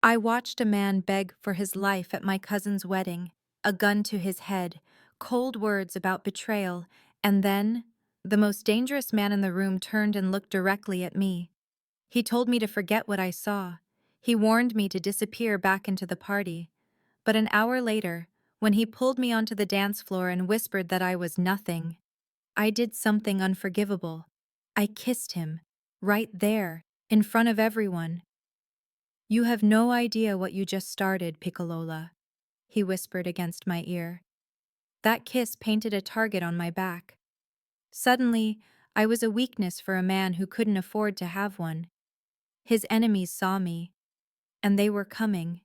I watched a man beg for his life at my cousin's wedding, a gun to his head, cold words about betrayal, and then the most dangerous man in the room turned and looked directly at me. He told me to forget what I saw. He warned me to disappear back into the party. But an hour later, when he pulled me onto the dance floor and whispered that I was nothing, I did something unforgivable. I kissed him, right there, in front of everyone. "You have no idea what you just started, Piccola," he whispered against my ear. That kiss painted a target on my back. Suddenly, I was a weakness for a man who couldn't afford to have one. His enemies saw me, and they were coming.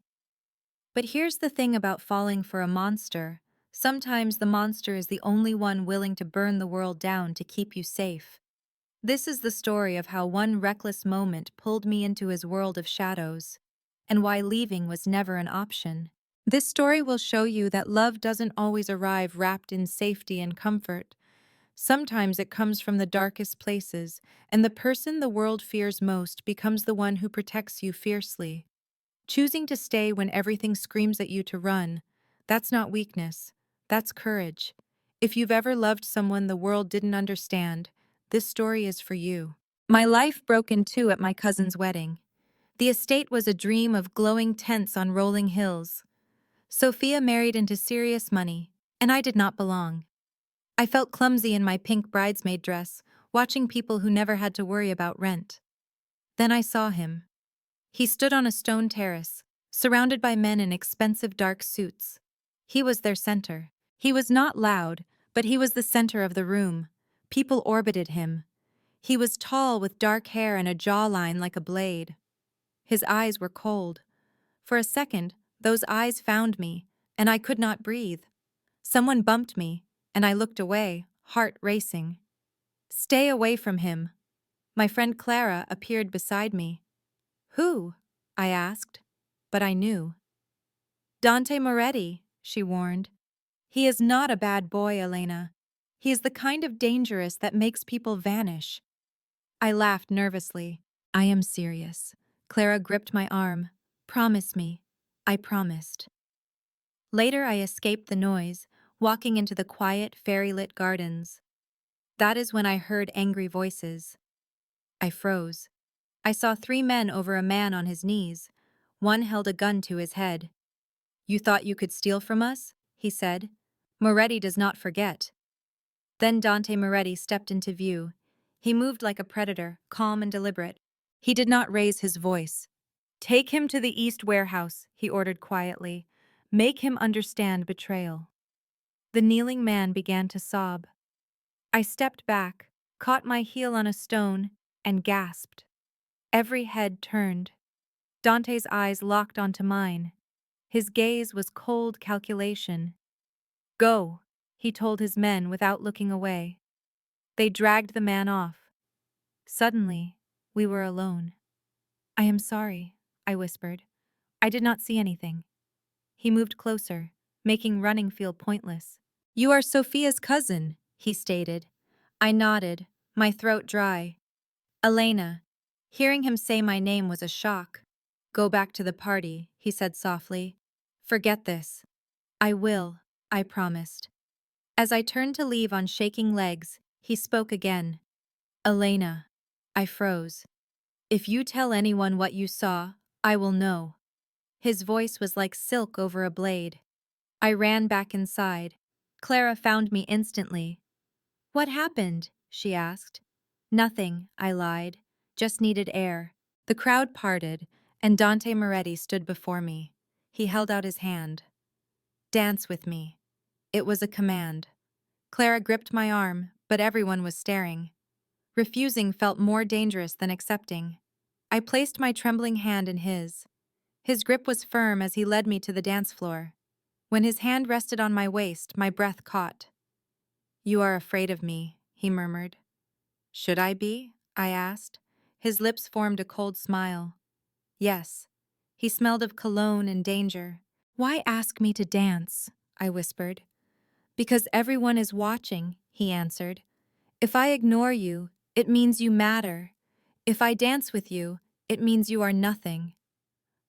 But here's the thing about falling for a monster. Sometimes the monster is the only one willing to burn the world down to keep you safe. This is the story of how one reckless moment pulled me into his world of shadows, and why leaving was never an option. This story will show you that love doesn't always arrive wrapped in safety and comfort. Sometimes it comes from the darkest places, and the person the world fears most becomes the one who protects you fiercely. Choosing to stay when everything screams at you to run, that's not weakness, that's courage. If you've ever loved someone the world didn't understand, this story is for you. My life broke in two at my cousin's wedding. The estate was a dream of glowing tents on rolling hills. Sophia married into serious money, and I did not belong. I felt clumsy in my pink bridesmaid dress, watching people who never had to worry about rent. Then I saw him. He stood on a stone terrace, surrounded by men in expensive dark suits. He was their center. He was not loud, but he was the center of the room. People orbited him. He was tall with dark hair and a jawline like a blade. His eyes were cold. For a second, those eyes found me, and I could not breathe. Someone bumped me, and I looked away, heart racing. "Stay away from him." My friend Clara appeared beside me. "Who?" I asked, but I knew. "Dante Moretti," she warned. "He is not a bad boy, Elena. He is the kind of dangerous that makes people vanish." I laughed nervously. "I am serious." Clara gripped my arm. "Promise me." I promised. Later I escaped the noise, walking into the quiet, fairy-lit gardens. That is when I heard angry voices. I froze. I saw three men over a man on his knees. One held a gun to his head. "You thought you could steal from us?" he said. "Moretti does not forget." Then Dante Moretti stepped into view. He moved like a predator, calm and deliberate. He did not raise his voice. "Take him to the East Warehouse," he ordered quietly. "Make him understand betrayal." The kneeling man began to sob. I stepped back, caught my heel on a stone, and gasped. Every head turned. Dante's eyes locked onto mine. His gaze was cold calculation. "Go," he told his men without looking away. They dragged the man off. Suddenly, we were alone. "I am sorry," I whispered. "I did not see anything." He moved closer, making running feel pointless. "You are Sophia's cousin," he stated. I nodded, my throat dry. "Elena." Hearing him say my name was a shock. "Go back to the party," he said softly. "Forget this." "I will," I promised. As I turned to leave on shaking legs, he spoke again. "Elena." I froze. "If you tell anyone what you saw, I will know." His voice was like silk over a blade. I ran back inside. Clara found me instantly. "What happened?" she asked. "Nothing," I lied. "Just needed air." The crowd parted, and Dante Moretti stood before me. He held out his hand. "Dance with me." It was a command. Clara gripped my arm, but everyone was staring. Refusing felt more dangerous than accepting. I placed my trembling hand in his. His grip was firm as he led me to the dance floor. When his hand rested on my waist, my breath caught. "You are afraid of me," he murmured. "Should I be?" I asked. His lips formed a cold smile. "Yes." He smelled of cologne and danger. "Why ask me to dance?" I whispered. "Because everyone is watching," he answered. "If I ignore you, it means you matter. If I dance with you, it means you are nothing."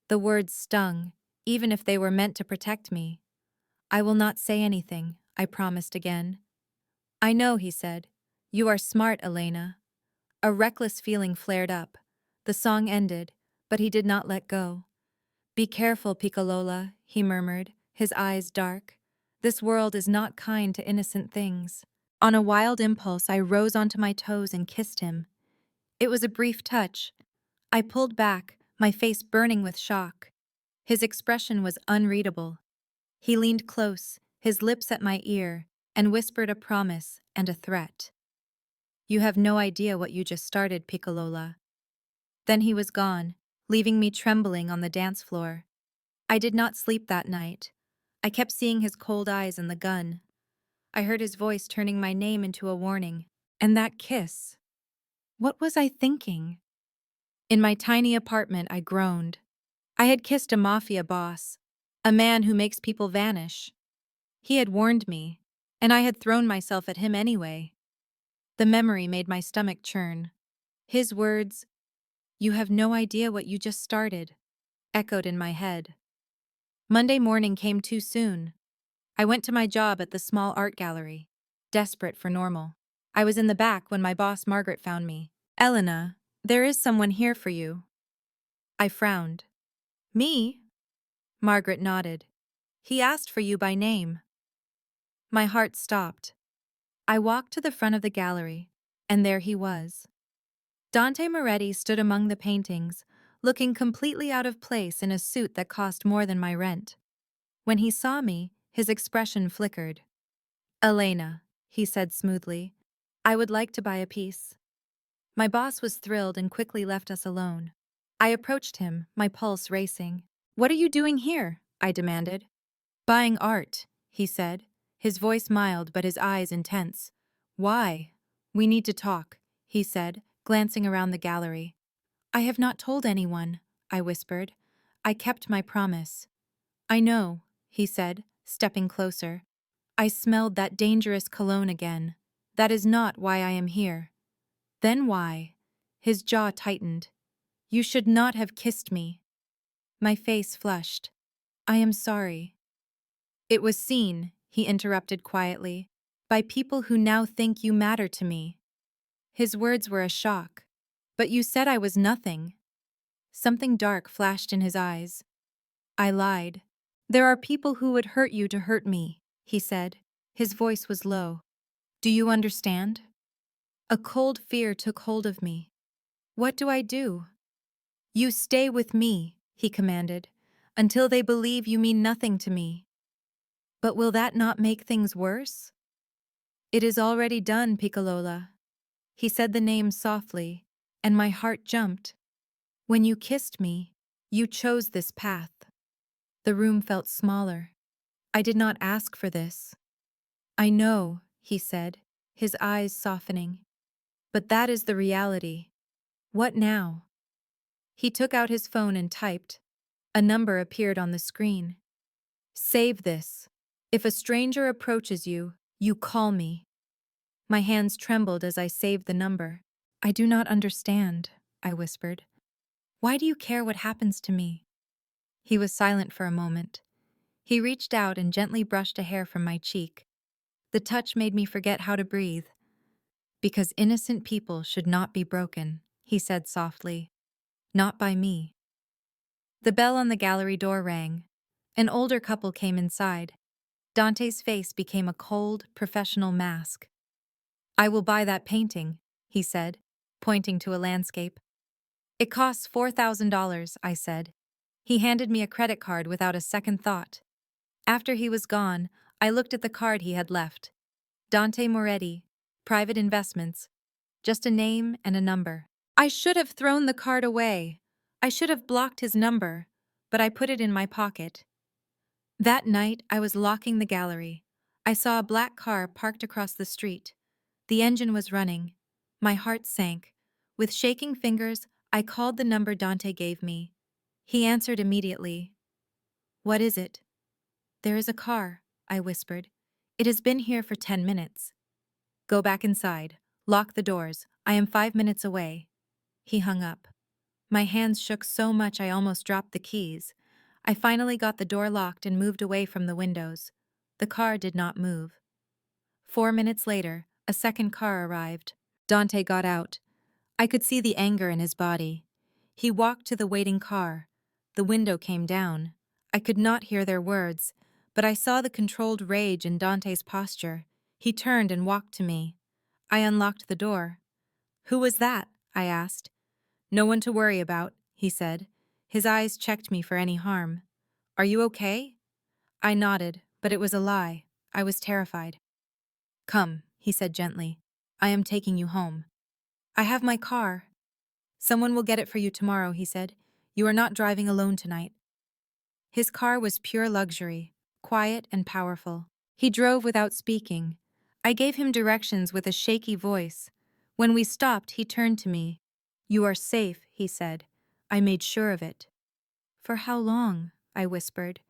The words stung, even if they were meant to protect me. I will not say anything, I promised again. I know, he said. You are smart, Elena. A reckless feeling flared up. The song ended, but he did not let go. Be careful, Piccola, he murmured, his eyes dark. This world is not kind to innocent things. On a wild impulse, I rose onto my toes and kissed him. It was a brief touch. I pulled back, my face burning with shock. His expression was unreadable. He leaned close, his lips at my ear, and whispered a promise and a threat. You have no idea what you just started, Piccola. Then he was gone, leaving me trembling on the dance floor. I did not sleep that night. I kept seeing his cold eyes and the gun. I heard his voice turning my name into a warning. And that kiss. What was I thinking? In my tiny apartment, I groaned. I had kissed a mafia boss, a man who makes people vanish. He had warned me, and I had thrown myself at him anyway. The memory made my stomach churn. His words, "You have no idea what you just started," echoed in my head. Monday morning came too soon. I went to my job at the small art gallery, desperate for normal. I was in the back when my boss Margaret found me. "Elena, there is someone here for you." I frowned. "Me?" Margaret nodded. "He asked for you by name." My heart stopped. I walked to the front of the gallery, and there he was. Dante Moretti stood among the paintings, looking completely out of place in a suit that cost more than my rent. When he saw me, his expression flickered. "Elena," he said smoothly, "I would like to buy a piece." My boss was thrilled and quickly left us alone. I approached him, my pulse racing. "What are you doing here?" I demanded. "Buying art," he said, his voice mild but his eyes intense. "Why?" "We need to talk," he said, glancing around the gallery. "I have not told anyone," I whispered. "I kept my promise." "I know," he said, stepping closer. "I smelled that dangerous cologne again. That is not why I am here." "Then why?" His jaw tightened. "You should not have kissed me." My face flushed. "I am sorry." "It was seen," he interrupted quietly, "by people who now think you matter to me." His words were a shock. "But you said I was nothing." Something dark flashed in his eyes. I lied. "There are people who would hurt you to hurt me," he said. His voice was low. "Do you understand?" A cold fear took hold of me. What do I do? "You stay with me," he commanded, "until they believe you mean nothing to me." "But will that not make things worse?" "It is already done, Piccola." He said the name softly, and my heart jumped. "When you kissed me, you chose this path." The room felt smaller. "I did not ask for this." "I know," he said, his eyes softening. "But that is the reality. What now?" He took out his phone and typed. A number appeared on the screen. "Save this. If a stranger approaches you, you call me." My hands trembled as I saved the number. "I do not understand," I whispered. "Why do you care what happens to me?" He was silent for a moment. He reached out and gently brushed a hair from my cheek. The touch made me forget how to breathe. "Because innocent people should not be broken," he said softly. "Not by me." The bell on the gallery door rang. An older couple came inside. Dante's face became a cold, professional mask. "I will buy that painting," he said, pointing to a landscape. "It costs $4,000, I said. He handed me a credit card without a second thought. After he was gone, I looked at the card he had left. Dante Moretti, private investments. Just a name and a number. I should have thrown the card away. I should have blocked his number, but I put it in my pocket. That night, I was locking the gallery. I saw a black car parked across the street. The engine was running. My heart sank. With shaking fingers, I called the number Dante gave me. He answered immediately. "What is it?" "There is a car," I whispered. "It has been here for 10 minutes. Go back inside. Lock the doors. I am 5 minutes away." He hung up. My hands shook so much I almost dropped the keys. I finally got the door locked and moved away from the windows. The car did not move. 4 minutes later, a second car arrived. Dante got out. I could see the anger in his body. He walked to the waiting car. The window came down. I could not hear their words, but I saw the controlled rage in Dante's posture. He turned and walked to me. I unlocked the door. "Who was that?" I asked. "No one to worry about," he said. His eyes checked me for any harm. "Are you okay?" I nodded, but it was a lie. I was terrified. "Come," he said gently. "I am taking you home." "I have my car." "Someone will get it for you tomorrow," he said. "You are not driving alone tonight." His car was pure luxury, quiet and powerful. He drove without speaking. I gave him directions with a shaky voice. When we stopped, he turned to me. "You are safe," he said. "I made sure of it." "For how long?" I whispered.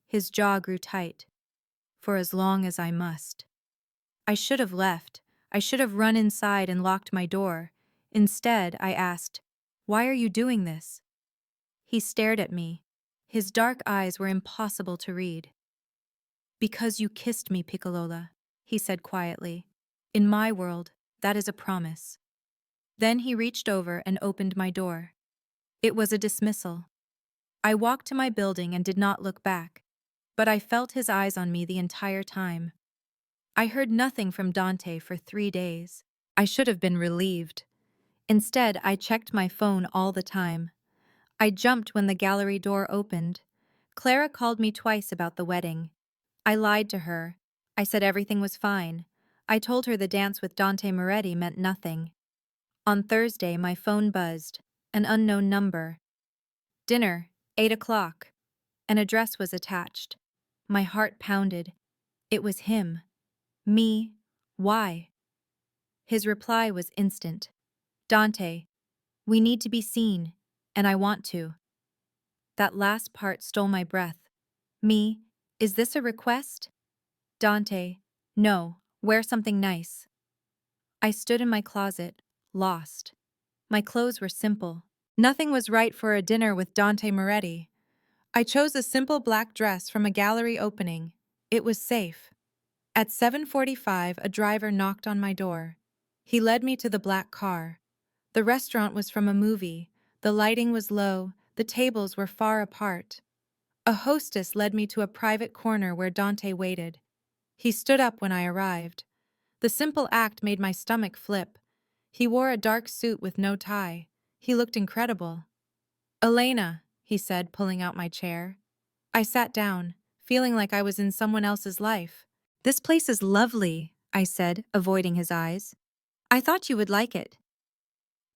His jaw grew tight. "For as long as I must." I should have left. I should have run inside and locked my door. Instead, I asked, "Why are you doing this?" He stared at me. His dark eyes were impossible to read. "Because you kissed me, Piccola," he said quietly. "In my world, that is a promise." Then he reached over and opened my door. It was a dismissal. I walked to my building and did not look back, but I felt his eyes on me the entire time. I heard nothing from Dante for 3 days. I should have been relieved. Instead, I checked my phone all the time. I jumped when the gallery door opened. Clara called me twice about the wedding. I lied to her. I said everything was fine. I told her the dance with Dante Moretti meant nothing. On Thursday, my phone buzzed. An unknown number. "Dinner, 8 o'clock." An address was attached. My heart pounded. It was him. Me. Why? His reply was instant. "Dante, we need to be seen, and I want to." That last part stole my breath. Me, is this a request? Dante, no, wear something nice. I stood in my closet, lost. My clothes were simple. Nothing was right for a dinner with Dante Moretti. I chose a simple black dress from a gallery opening. It was safe. At 7:45, a driver knocked on my door. He led me to the black car. The restaurant was from a movie. The lighting was low. The tables were far apart. A hostess led me to a private corner where Dante waited. He stood up when I arrived. The simple act made my stomach flip. He wore a dark suit with no tie. He looked incredible. "Elena," he said, pulling out my chair. I sat down, feeling like I was in someone else's life. "This place is lovely," I said, avoiding his eyes. "I thought you would like it."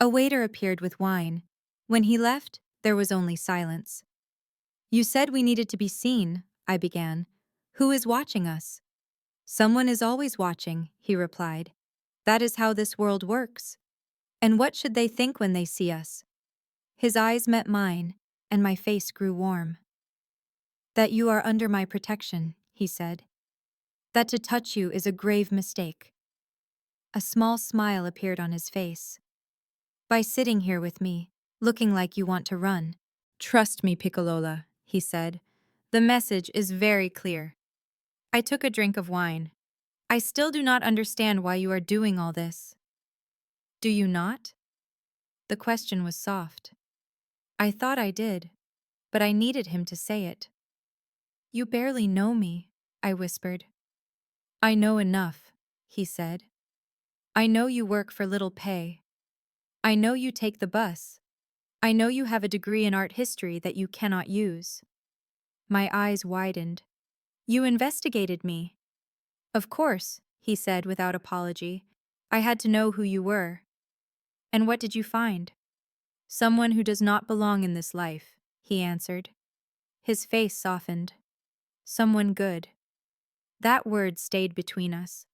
A waiter appeared with wine. When he left, there was only silence. "You said we needed to be seen," I began. "Who is watching us?" "Someone is always watching," he replied. "That is how this world works." "And what should they think when they see us?" His eyes met mine, and my face grew warm. "That you are under my protection," he said. "That to touch you is a grave mistake." A small smile appeared on his face. "By sitting here with me, looking like you want to run." "Trust me, Piccola," he said. "The message is very clear." I took a drink of wine. "I still do not understand why you are doing all this." "Do you not?" The question was soft. I thought I did, but I needed him to say it. "You barely know me," I whispered. "I know enough," he said. "I know you work for little pay. I know you take the bus. I know you have a degree in art history that you cannot use." My eyes widened. "You investigated me." "Of course," he said without apology. "I had to know who you were." "And what did you find?" "Someone who does not belong in this life," he answered. His face softened. "Someone good." That word stayed between us.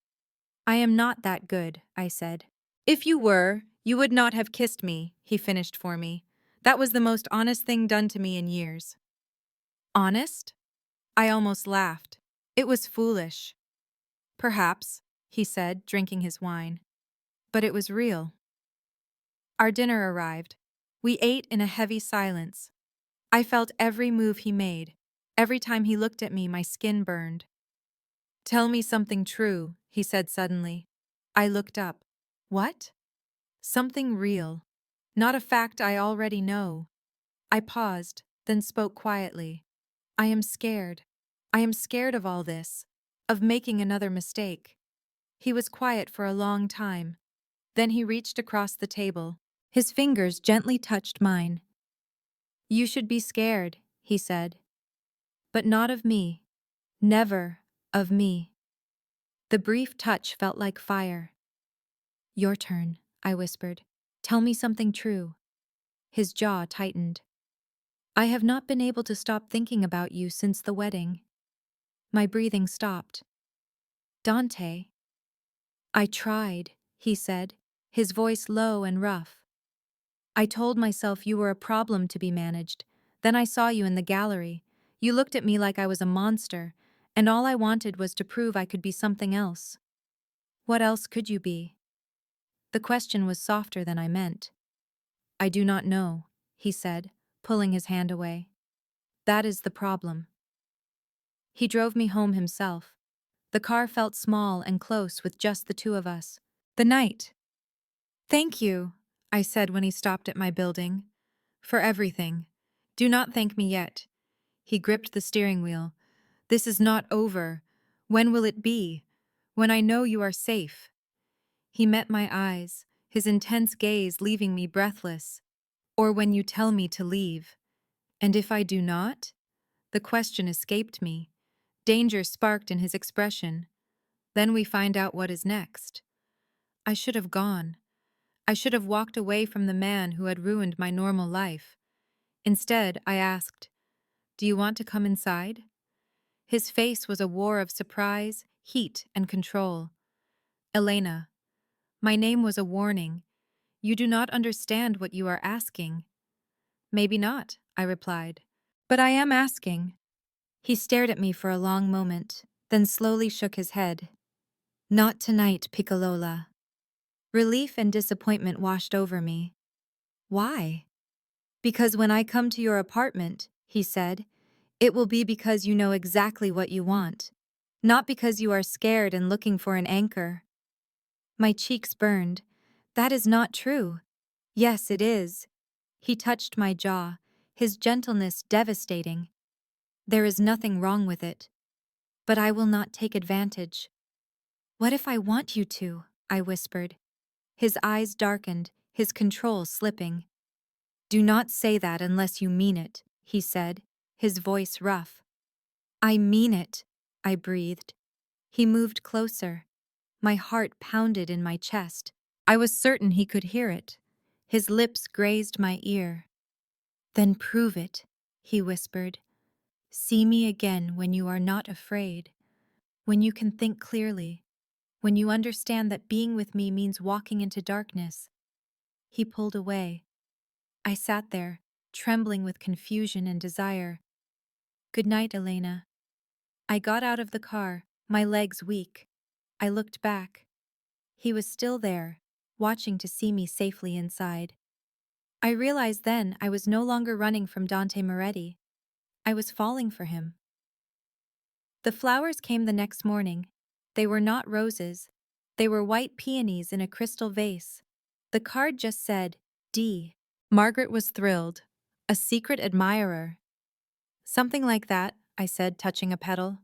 "I am not that good," I said. "If you were, you would not have kissed me," he finished for me. "That was the most honest thing done to me in years." Honest? I almost laughed. It was foolish. "Perhaps," he said, drinking his wine. "But it was real." Our dinner arrived. We ate in a heavy silence. I felt every move he made. Every time he looked at me, my skin burned. Tell me something true, he said suddenly. I looked up. What? Something real. Not a fact I already know. I paused, then spoke quietly. I am scared. I am scared of all this, of making another mistake. He was quiet for a long time. Then he reached across the table. His fingers gently touched mine. You should be scared, he said. But not of me. Never of me. The brief touch felt like fire. Your turn, I whispered. Tell me something true. His jaw tightened. I have not been able to stop thinking about you since the wedding. My breathing stopped. Dante. I tried, he said, his voice low and rough. I told myself you were a problem to be managed. Then I saw you in the gallery. You looked at me like I was a monster, and all I wanted was to prove I could be something else. What else could you be? The question was softer than I meant. I do not know, he said, pulling his hand away. That is the problem. He drove me home himself. The car felt small and close with just the two of us. The night. Thank you, I said when he stopped at my building. For everything. Do not thank me yet. He gripped the steering wheel. This is not over. When will it be? When I know you are safe. He met my eyes, his intense gaze leaving me breathless. Or when you tell me to leave. And if I do not? The question escaped me. Danger sparked in his expression. Then we find out what is next. I should have gone. I should have walked away from the man who had ruined my normal life. Instead, I asked, do you want to come inside? His face was a war of surprise, heat, and control. Elena, my name was a warning. You do not understand what you are asking. Maybe not, I replied. But I am asking. He stared at me for a long moment, then slowly shook his head. Not tonight, Piccola. Relief and disappointment washed over me. Why? Because when I come to your apartment, he said, it will be because you know exactly what you want, not because you are scared and looking for an anchor. My cheeks burned. That is not true. Yes, it is. He touched my jaw, his gentleness devastating. There is nothing wrong with it. But I will not take advantage. What if I want you to? I whispered. His eyes darkened, his control slipping. Do not say that unless you mean it, he said, his voice rough. I mean it, I breathed. He moved closer. My heart pounded in my chest. I was certain he could hear it. His lips grazed my ear. Then prove it, he whispered. See me again when you are not afraid, when you can think clearly, when you understand that being with me means walking into darkness. He pulled away. I sat there, trembling with confusion and desire. Good night, Elena. I got out of the car, my legs weak. I looked back. He was still there, watching to see me safely inside. I realized then I was no longer running from Dante Moretti. I was falling for him. The flowers came the next morning. They were not roses. They were white peonies in a crystal vase. The card just said, D. Margaret was thrilled. A secret admirer. Something like that, I said, touching a petal.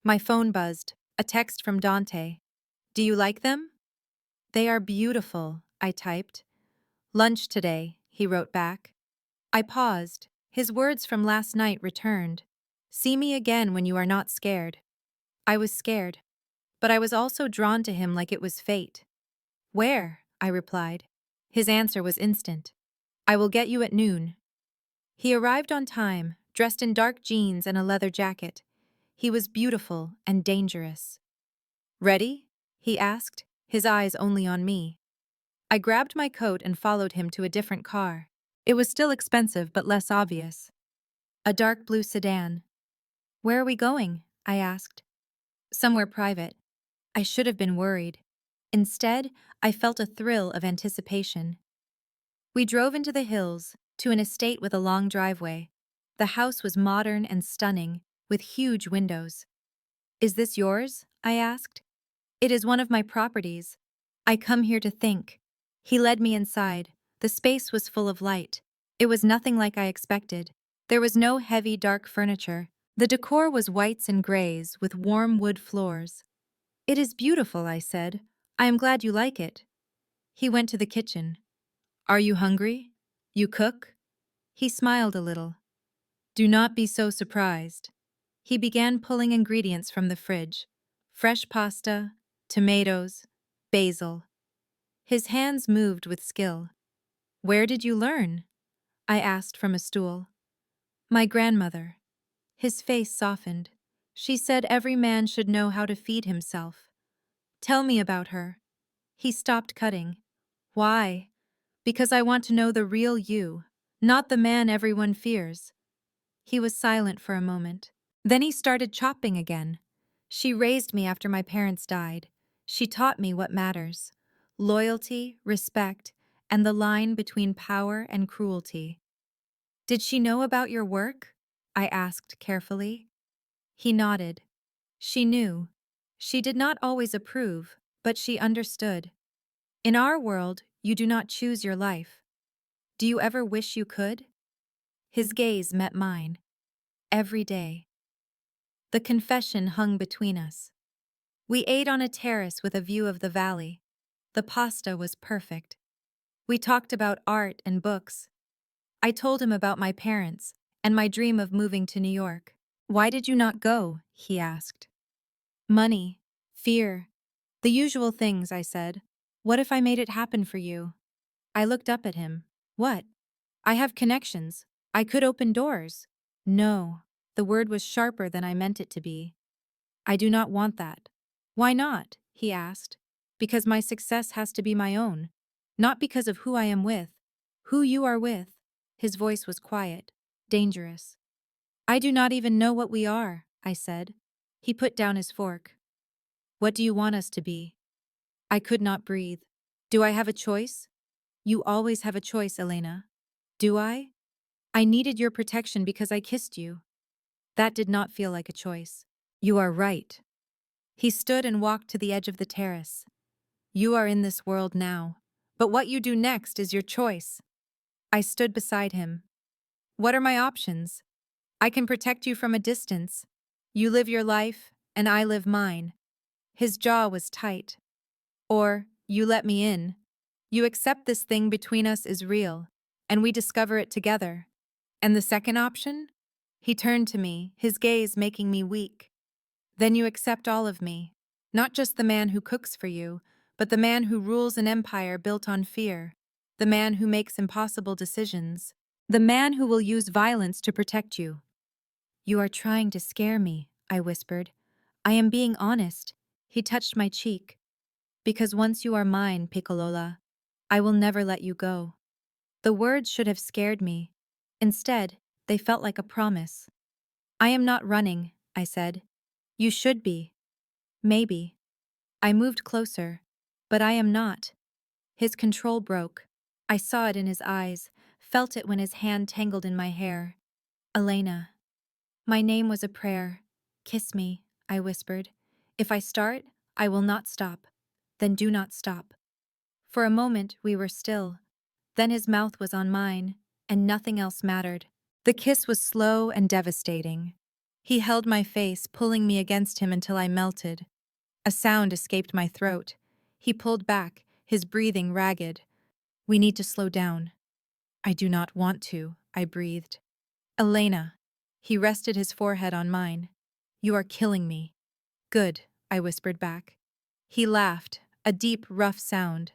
My phone buzzed. A text from Dante. Do you like them? They are beautiful, I typed. Lunch today, he wrote back. I paused. His words from last night returned. See me again when you are not scared. I was scared, but I was also drawn to him like it was fate. Where? I replied. His answer was instant. I will get you at noon. He arrived on time, dressed in dark jeans and a leather jacket. He was beautiful and dangerous. Ready? He asked, his eyes only on me. I grabbed my coat and followed him to a different car. It was still expensive but less obvious. A dark blue sedan. Where are we going? I asked. Somewhere private. I should have been worried. Instead, I felt a thrill of anticipation. We drove into the hills, to an estate with a long driveway. The house was modern and stunning, with huge windows. "Is this yours?" I asked. "It is one of my properties. I come here to think." He led me inside. The space was full of light. It was nothing like I expected. There was no heavy, dark furniture. The decor was whites and grays with warm wood floors. "It is beautiful," I said. "I am glad you like it." He went to the kitchen. "Are you hungry? You cook?" He smiled a little. "Do not be so surprised." He began pulling ingredients from the fridge. Fresh pasta, tomatoes, basil. His hands moved with skill. "Where did you learn?" I asked from a stool. "My grandmother." His face softened. "She said every man should know how to feed himself." "Tell me about her." He stopped cutting. "Why?" "Because I want to know the real you, not the man everyone fears." He was silent for a moment. Then he started chopping again. "She raised me after my parents died. She taught me what matters: loyalty, respect, and the line between power and cruelty." "Did she know about your work?" I asked carefully. He nodded. "She knew. She did not always approve, but she understood. In our world, you do not choose your life. Do you ever wish you could?" His gaze met mine. Every day. The confession hung between us. We ate on a terrace with a view of the valley. The pasta was perfect. We talked about art and books. I told him about my parents and my dream of moving to New York. "Why did you not go?" he asked. "Money, fear, the usual things," I said. "What if I made it happen for you?" I looked up at him. "What?" "I have connections. I could open doors." "No." The word was sharper than I meant it to be. "I do not want that." "Why not?" he asked. "Because my success has to be my own. Not because of who I am with. Who you are with." His voice was quiet, dangerous. "I do not even know what we are," I said. He put down his fork. "What do you want us to be?" I could not breathe. "Do I have a choice?" "You always have a choice, Elena." "Do I?" "I needed your protection because I kissed you." That did not feel like a choice. "You are right." He stood and walked to the edge of the terrace. "You are in this world now. But what you do next is your choice." I stood beside him. "What are my options?" "I can protect you from a distance. You live your life, and I live mine." His jaw was tight. "Or, you let me in. You accept this thing between us is real, and we discover it together." "And the second option?" He turned to me, his gaze making me weak. "Then you accept all of me. Not just the man who cooks for you, but the man who rules an empire built on fear. The man who makes impossible decisions. The man who will use violence to protect you." "You are trying to scare me," I whispered. "I am being honest." He touched my cheek. "Because once you are mine, Piccola, I will never let you go." The words should have scared me. Instead, they felt like a promise. "I am not running," I said. "You should be." "Maybe." I moved closer. "But I am not." His control broke. I saw it in his eyes, felt it when his hand tangled in my hair. "Elena." My name was a prayer. "Kiss me," I whispered. "If I start, I will not stop." "Then do not stop." For a moment, we were still. Then his mouth was on mine, and nothing else mattered. The kiss was slow and devastating. He held my face, pulling me against him until I melted. A sound escaped my throat. He pulled back, his breathing ragged. "We need to slow down." "I do not want to," I breathed. "Elena." He rested his forehead on mine. "You are killing me." "Good," I whispered back. He laughed, a deep, rough sound.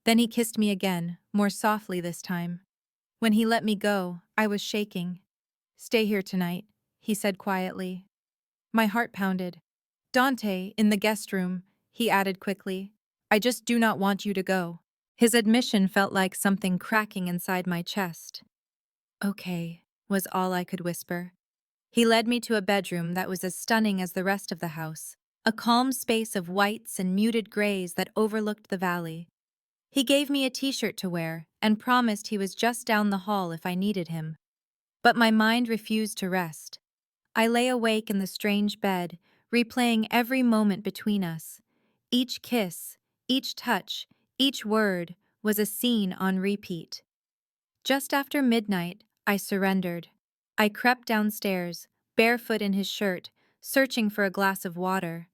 Then he kissed me again, more softly this time. When he let me go, I was shaking. "Stay here tonight," he said quietly. My heart pounded. "Dante, in the guest room," he added quickly. "I just do not want you to go." His admission felt like something cracking inside my chest. "Okay," was all I could whisper. He led me to a bedroom that was as stunning as the rest of the house, a calm space of whites and muted grays that overlooked the valley. He gave me a t-shirt to wear and promised he was just down the hall if I needed him. But my mind refused to rest. I lay awake in the strange bed, replaying every moment between us. Each kiss, each touch, each word was a scene on repeat. Just after midnight, I surrendered. I crept downstairs, barefoot in his shirt, searching for a glass of water.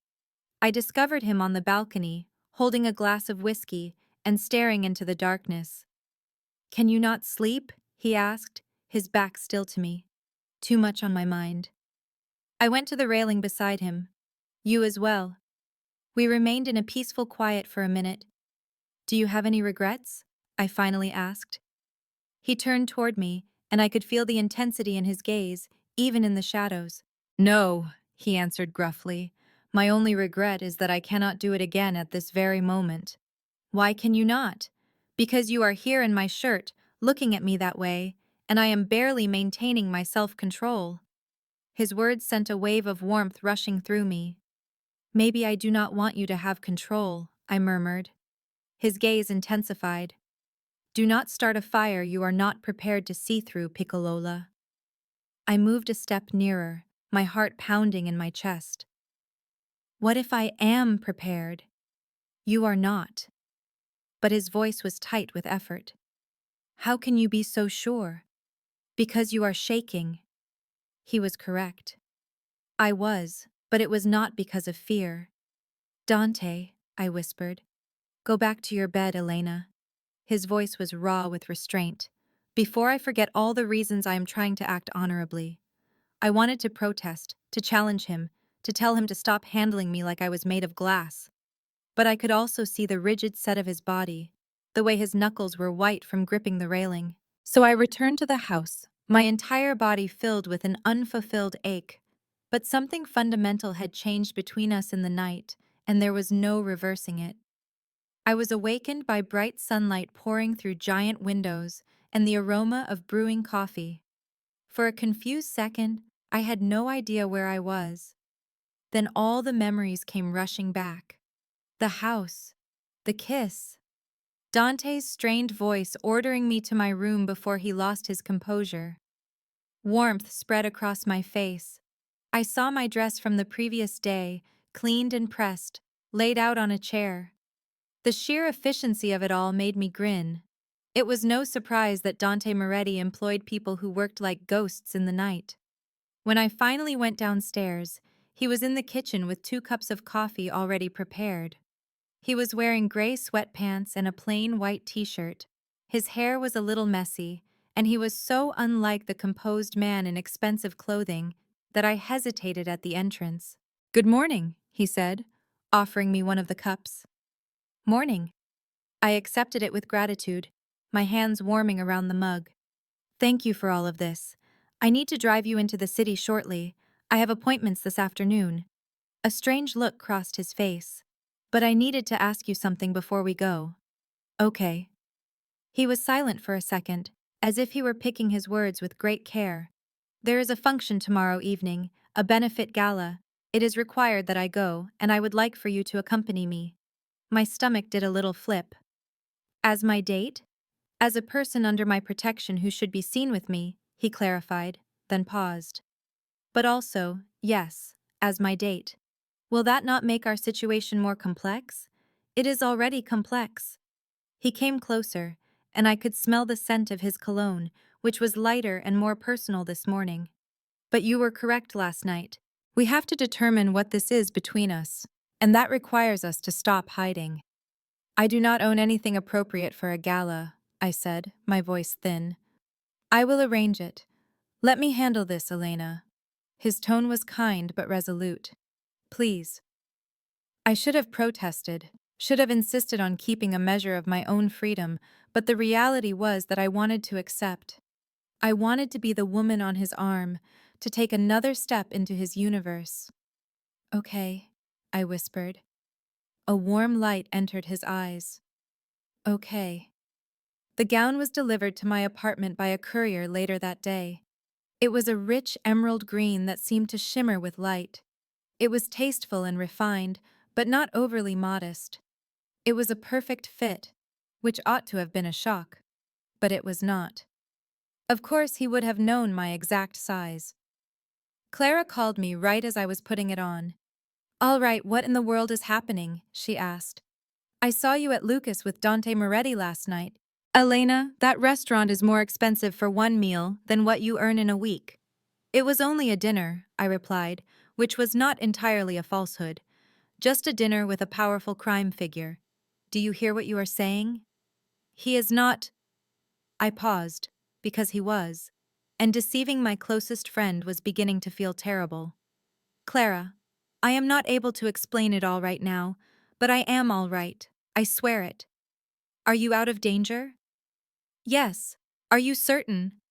I discovered him on the balcony, holding a glass of whiskey and staring into the darkness. "Can you not sleep?" he asked, his back still to me. "Too much on my mind." I went to the railing beside him. "You as well." We remained in a peaceful quiet for a minute. "Do you have any regrets?" I finally asked. He turned toward me, and I could feel the intensity in his gaze, even in the shadows. "No," he answered gruffly. "My only regret is that I cannot do it again at this very moment." "Why can you not?" "Because you are here in my shirt, looking at me that way, and I am barely maintaining my self-control." His words sent a wave of warmth rushing through me. "Maybe I do not want you to have control," I murmured. His gaze intensified. "Do not start a fire you are not prepared to see through, Piccola." I moved a step nearer, my heart pounding in my chest. "What if I am prepared?" "You are not." But his voice was tight with effort. "How can you be so sure?" "Because you are shaking." He was correct. I was, but it was not because of fear. "Dante," I whispered. "Go back to your bed, Elena." His voice was raw with restraint. Before I forget all the reasons I am trying to act honorably. I wanted to protest, to challenge him, to tell him to stop handling me like I was made of glass. But I could also see the rigid set of his body, the way his knuckles were white from gripping the railing. So I returned to the house, my entire body filled with an unfulfilled ache. But something fundamental had changed between us in the night, and there was no reversing it. I was awakened by bright sunlight pouring through giant windows and the aroma of brewing coffee. For a confused second, I had no idea where I was. Then all the memories came rushing back. The house, the kiss, Dante's strained voice ordering me to my room before he lost his composure. Warmth spread across my face. I saw my dress from the previous day, cleaned and pressed, laid out on a chair. The sheer efficiency of it all made me grin. It was no surprise that Dante Moretti employed people who worked like ghosts in the night. When I finally went downstairs, he was in the kitchen with 2 cups of coffee already prepared. He was wearing gray sweatpants and a plain white t-shirt. His hair was a little messy, and he was so unlike the composed man in expensive clothing that I hesitated at the entrance. "Good morning," he said, offering me one of the cups. "Morning." I accepted it with gratitude, my hands warming around the mug. "Thank you for all of this. I need to drive you into the city shortly. I have appointments this afternoon." A strange look crossed his face. "But I needed to ask you something before we go." "Okay." He was silent for a second, as if he were picking his words with great care. "There is a function tomorrow evening, a benefit gala. It is required that I go, and I would like for you to accompany me." My stomach did a little flip. "As my date?" "As a person under my protection who should be seen with me," he clarified, then paused. "But also, yes, as my date. Will that not make our situation more complex?" "It is already complex." He came closer, and I could smell the scent of his cologne, which was lighter and more personal this morning. "But you were correct last night. We have to determine what this is between us, and that requires us to stop hiding." "I do not own anything appropriate for a gala," I said, my voice thin. "I will arrange it. Let me handle this, Elena." His tone was kind but resolute. "Please." I should have protested, should have insisted on keeping a measure of my own freedom, but the reality was that I wanted to accept. I wanted to be the woman on his arm, to take another step into his universe. "Okay," I whispered. A warm light entered his eyes. "Okay." The gown was delivered to my apartment by a courier later that day. It was a rich emerald green that seemed to shimmer with light. It was tasteful and refined, but not overly modest. It was a perfect fit, which ought to have been a shock. but it was not. Of course, he would have known my exact size. Clara called me right as I was putting it on. "All right, what in the world is happening?" she asked. "I saw you at Lucas with Dante Moretti last night." "Elena, that restaurant is more expensive for one meal than what you earn in a week." "It was only a dinner," I replied, which was not entirely a falsehood. "Just a dinner with a powerful crime figure. Do you hear what you are saying? He is not—" I paused, because he was, and deceiving my closest friend was beginning to feel terrible. "Clara, I am not able to explain it all right now, but I am all right. I swear it." "Are you out of danger?" "Yes." "Are you certain?"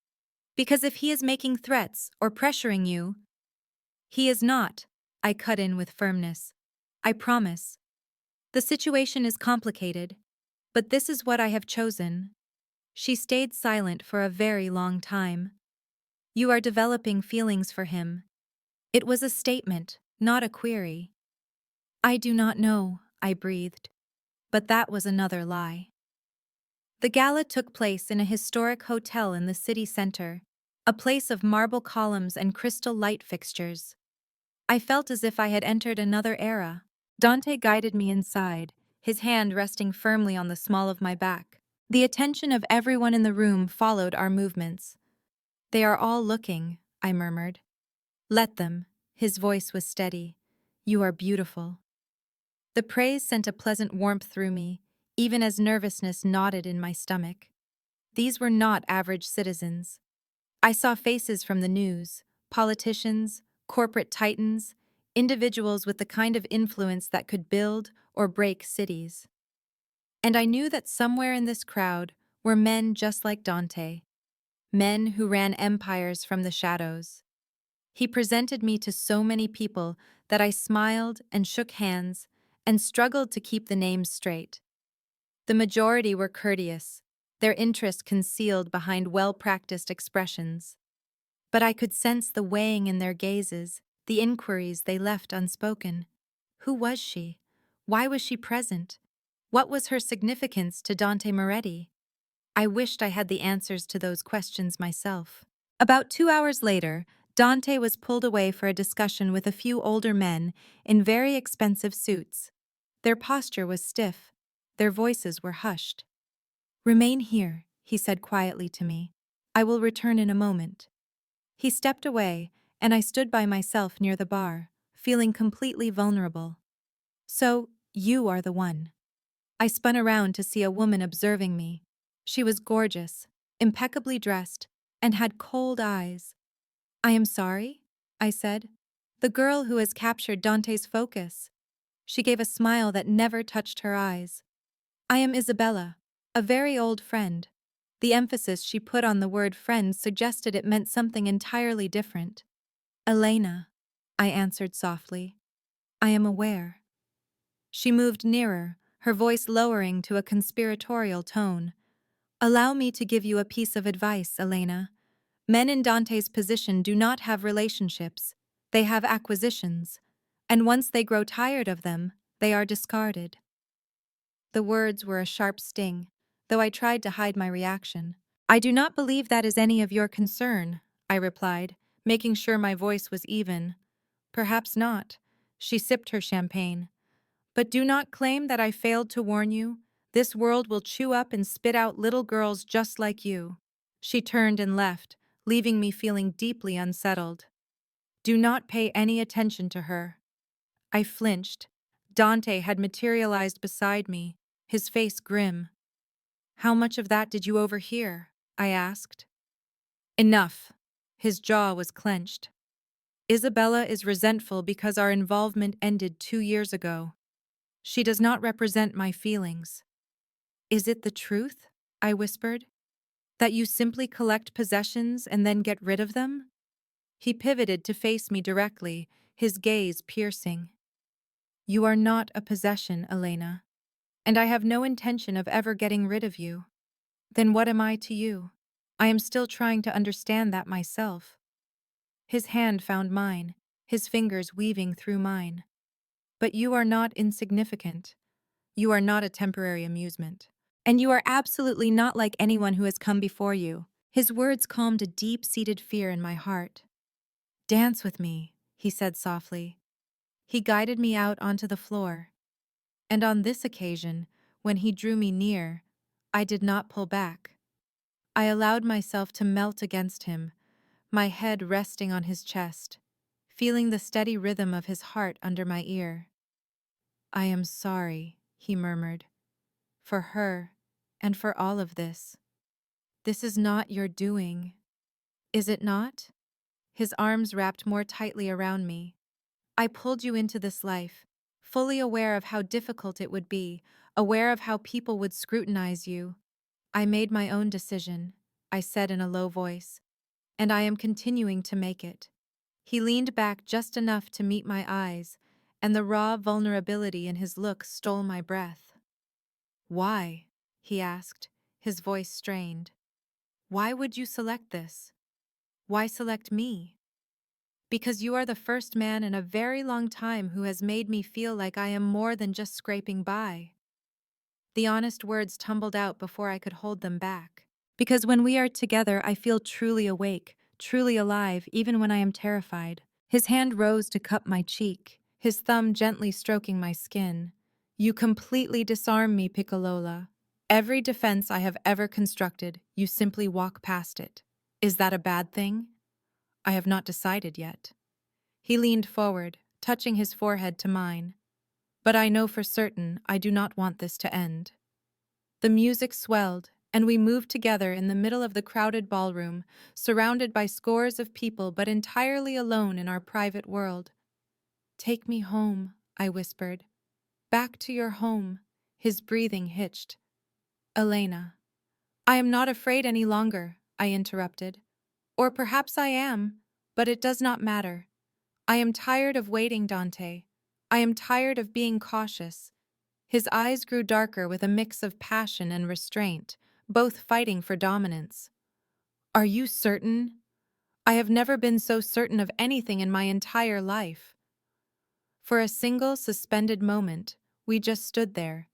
"Because if he is making threats or pressuring you—" "He is not," I cut in with firmness. "I promise. The situation is complicated, but this is what I have chosen." She stayed silent for a very long time. "You are developing feelings for him." It was a statement, not a query. "I do not know," I breathed. But that was another lie. The gala took place in a historic hotel in the city center, a place of marble columns and crystal light fixtures. I felt as if I had entered another era. Dante guided me inside, his hand resting firmly on the small of my back. The attention of everyone in the room followed our movements. "They are all looking," I murmured. "Let them." His voice was steady. "You are beautiful." The praise sent a pleasant warmth through me, even as nervousness knotted in my stomach. These were not average citizens. I saw faces from the news, politicians, corporate titans, individuals with the kind of influence that could build or break cities. And I knew that somewhere in this crowd were men just like Dante, men who ran empires from the shadows. He presented me to so many people that I smiled and shook hands and struggled to keep the names straight. The majority were courteous, their interest concealed behind well-practiced expressions. But I could sense the weighing in their gazes, the inquiries they left unspoken. Who was she? Why was she present? What was her significance to Dante Moretti? I wished I had the answers to those questions myself. About 2 hours later, Dante was pulled away for a discussion with a few older men in very expensive suits. Their posture was stiff. Their voices were hushed. "Remain here," he said quietly to me. "I will return in a moment." He stepped away, and I stood by myself near the bar, feeling completely vulnerable. "So, you are the one." I spun around to see a woman observing me. She was gorgeous, impeccably dressed, and had cold eyes. "I am sorry," I said. "The girl who has captured Dante's focus." She gave a smile that never touched her eyes. "I am Isabella, a very old friend." The emphasis she put on the word friend suggested it meant something entirely different. "Elena," I answered softly. "I am aware." She moved nearer, her voice lowering to a conspiratorial tone. "Allow me to give you a piece of advice, Elena. Men in Dante's position do not have relationships. They have acquisitions. And once they grow tired of them, they are discarded." The words were a sharp sting, though I tried to hide my reaction. "I do not believe that is any of your concern," I replied, making sure my voice was even. "Perhaps not." She sipped her champagne. "But do not claim that I failed to warn you. This world will chew up and spit out little girls just like you." She turned and left, leaving me feeling deeply unsettled. "Do not pay any attention to her." I flinched. Dante had materialized beside me, his face grim. "How much of that did you overhear?" I asked. "Enough." His jaw was clenched. "Isabella is resentful because our involvement ended 2 years ago. She does not represent my feelings." "Is it the truth?" I whispered. "That you simply collect possessions and then get rid of them?" He pivoted to face me directly, his gaze piercing. "You are not a possession, Elena, and I have no intention of ever getting rid of you." "Then what am I to you?" "I am still trying to understand that myself." His hand found mine, his fingers weaving through mine. "But you are not insignificant. You are not a temporary amusement." And you are absolutely not like anyone who has come before you. His words calmed a deep-seated fear in my heart. Dance with me, he said softly. He guided me out onto the floor. And on this occasion, when he drew me near, I did not pull back. I allowed myself to melt against him, my head resting on his chest, feeling the steady rhythm of his heart under my ear. I am sorry, he murmured, for her, and for all of this. This is not your doing, is it not? His arms wrapped more tightly around me. I pulled you into this life, fully aware of how difficult it would be, aware of how people would scrutinize you. I made my own decision, I said in a low voice, and I am continuing to make it. He leaned back just enough to meet my eyes, and the raw vulnerability in his look stole my breath. Why? He asked, his voice strained. Why would you select this? Why select me? Because you are the first man in a very long time who has made me feel like I am more than just scraping by. The honest words tumbled out before I could hold them back. Because when we are together, I feel truly awake, truly alive, even when I am terrified. His hand rose to cup my cheek, his thumb gently stroking my skin. You completely disarm me, Piccola. Every defense I have ever constructed, you simply walk past it. Is that a bad thing? I have not decided yet. He leaned forward, touching his forehead to mine. But I know for certain I do not want this to end. The music swelled, and we moved together in the middle of the crowded ballroom, surrounded by scores of people but entirely alone in our private world. Take me home, I whispered. Back to your home. His breathing hitched. Elena. I am not afraid any longer, I interrupted. Or perhaps I am, but it does not matter. I am tired of waiting, Dante. I am tired of being cautious. His eyes grew darker with a mix of passion and restraint, both fighting for dominance. Are you certain? I have never been so certain of anything in my entire life. For a single suspended moment, we just stood there.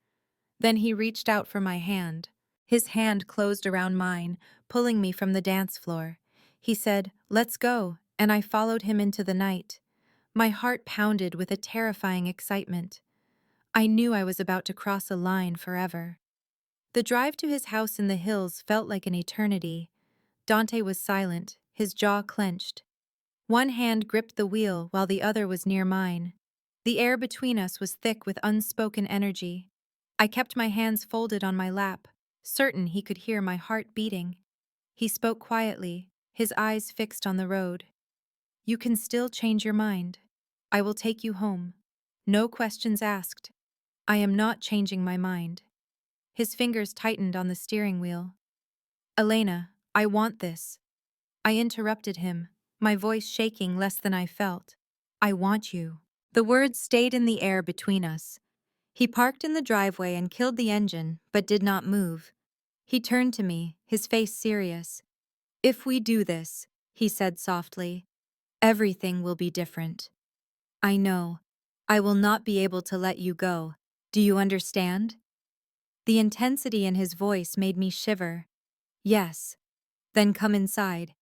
Then he reached out for my hand. His hand closed around mine, pulling me from the dance floor. He said, "Let's go," and I followed him into the night. My heart pounded with a terrifying excitement. I knew I was about to cross a line forever. The drive to his house in the hills felt like an eternity. Dante was silent, his jaw clenched. One hand gripped the wheel while the other was near mine. The air between us was thick with unspoken energy. I kept my hands folded on my lap, certain he could hear my heart beating. He spoke quietly, his eyes fixed on the road. You can still change your mind. I will take you home. No questions asked. I am not changing my mind. His fingers tightened on the steering wheel. Elena, I want this. I interrupted him, my voice shaking less than I felt. I want you. The words stayed in the air between us. He parked in the driveway and killed the engine, but did not move. He turned to me, his face serious. If we do this, he said softly, everything will be different. I know. I will not be able to let you go. Do you understand? The intensity in his voice made me shiver. Yes. Then come inside.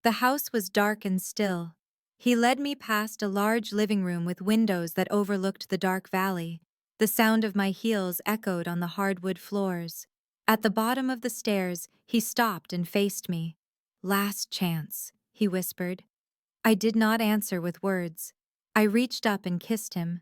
The house was dark and still. He led me past a large living room with windows that overlooked the dark valley. The sound of my heels echoed on the hardwood floors. At the bottom of the stairs, he stopped and faced me. Last chance, he whispered. I did not answer with words. I reached up and kissed him.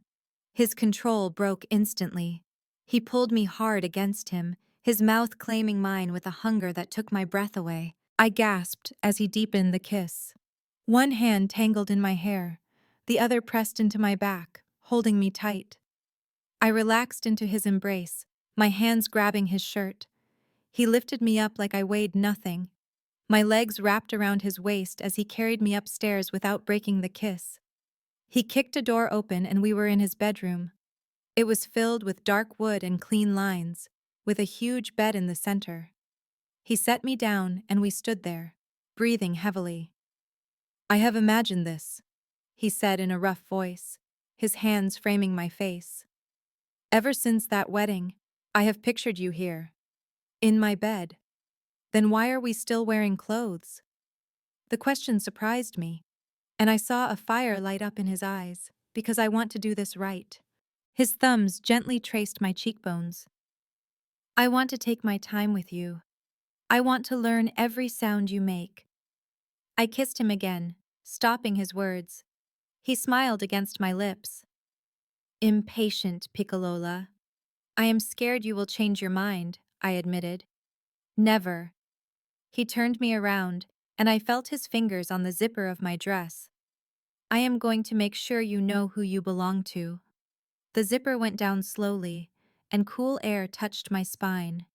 His control broke instantly. He pulled me hard against him, his mouth claiming mine with a hunger that took my breath away. I gasped as he deepened the kiss. One hand tangled in my hair, the other pressed into my back, holding me tight. I relaxed into his embrace, my hands grabbing his shirt. He lifted me up like I weighed nothing. My legs wrapped around his waist as he carried me upstairs without breaking the kiss. He kicked a door open and we were in his bedroom. It was filled with dark wood and clean lines, with a huge bed in the center. He set me down and we stood there, breathing heavily. I have imagined this, he said in a rough voice, his hands framing my face. Ever since that wedding, I have pictured you here, In my bed. Then why are we still wearing clothes? The question surprised me, and I saw a fire light up in his eyes, because I want to do this right. His thumbs gently traced my cheekbones. I want to take my time with you. I want to learn every sound you make. I kissed him again, stopping his words. He smiled against my lips. Impatient, Piccola. I am scared you will change your mind, I admitted. Never. He turned me around, and I felt his fingers on the zipper of my dress. I am going to make sure you know who you belong to. The zipper went down slowly, and cool air touched my spine.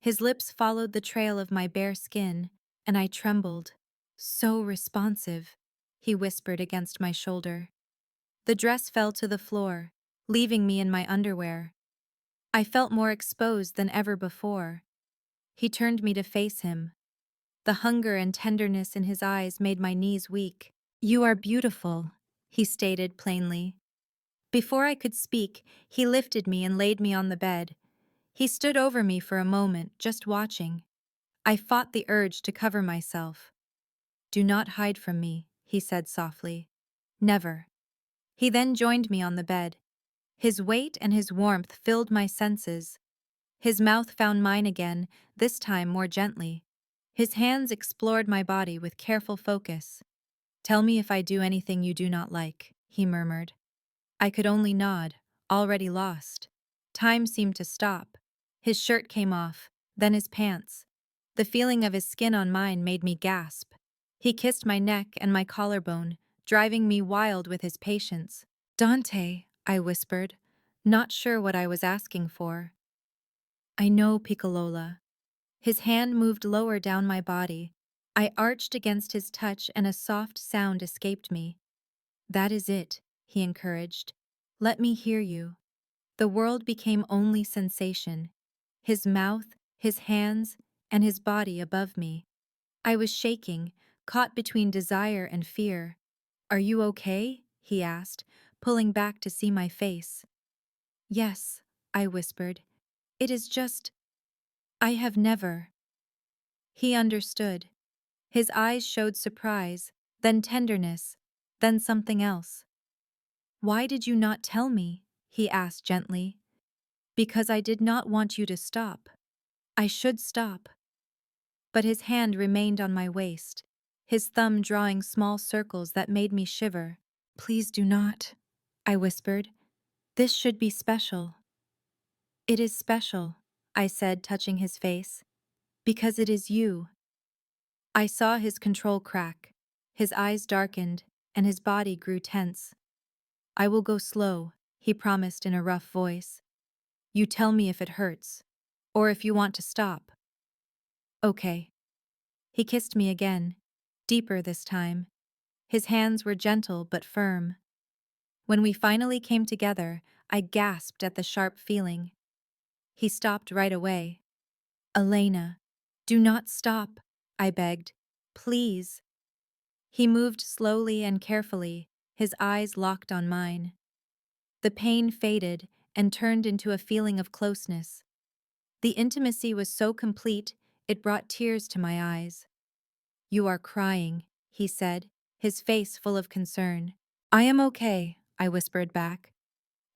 His lips followed the trail of my bare skin, and I trembled. So responsive, he whispered against my shoulder. The dress fell to the floor, leaving me in my underwear. I felt more exposed than ever before. He turned me to face him. The hunger and tenderness in his eyes made my knees weak. You are beautiful, he stated plainly. Before I could speak, he lifted me and laid me on the bed. He stood over me for a moment, just watching. I fought the urge to cover myself. Do not hide from me, he said softly. Never. He then joined me on the bed. His weight and his warmth filled my senses. His mouth found mine again, this time more gently. His hands explored my body with careful focus. Tell me if I do anything you do not like, he murmured. I could only nod, already lost. Time seemed to stop. His shirt came off, then his pants. The feeling of his skin on mine made me gasp. He kissed my neck and my collarbone, driving me wild with his patience. Dante, I whispered, not sure what I was asking for. I know, Piccola. His hand moved lower down my body. I arched against his touch and a soft sound escaped me. That is it, he encouraged. Let me hear you. The world became only sensation. His mouth, his hands, and his body above me. I was shaking, caught between desire and fear. Are you okay? He asked, pulling back to see my face. Yes, I whispered. It is just, I have never. He understood. His eyes showed surprise, then tenderness, then something else. Why did you not tell me? He asked gently. Because I did not want you to stop. I should stop. But his hand remained on my waist, his thumb drawing small circles that made me shiver. Please do not, I whispered. This should be special. It is special, I said, touching his face. Because it is you. I saw his control crack. His eyes darkened, and his body grew tense. I will go slow, he promised in a rough voice. You tell me if it hurts, or if you want to stop. Okay. He kissed me again, deeper this time. His hands were gentle but firm. When we finally came together, I gasped at the sharp feeling. He stopped right away. Elena, do not stop, I begged. Please. He moved slowly and carefully, his eyes locked on mine. The pain faded and turned into a feeling of closeness. The intimacy was so complete, it brought tears to my eyes. You are crying, he said, his face full of concern. I am okay, I whispered back.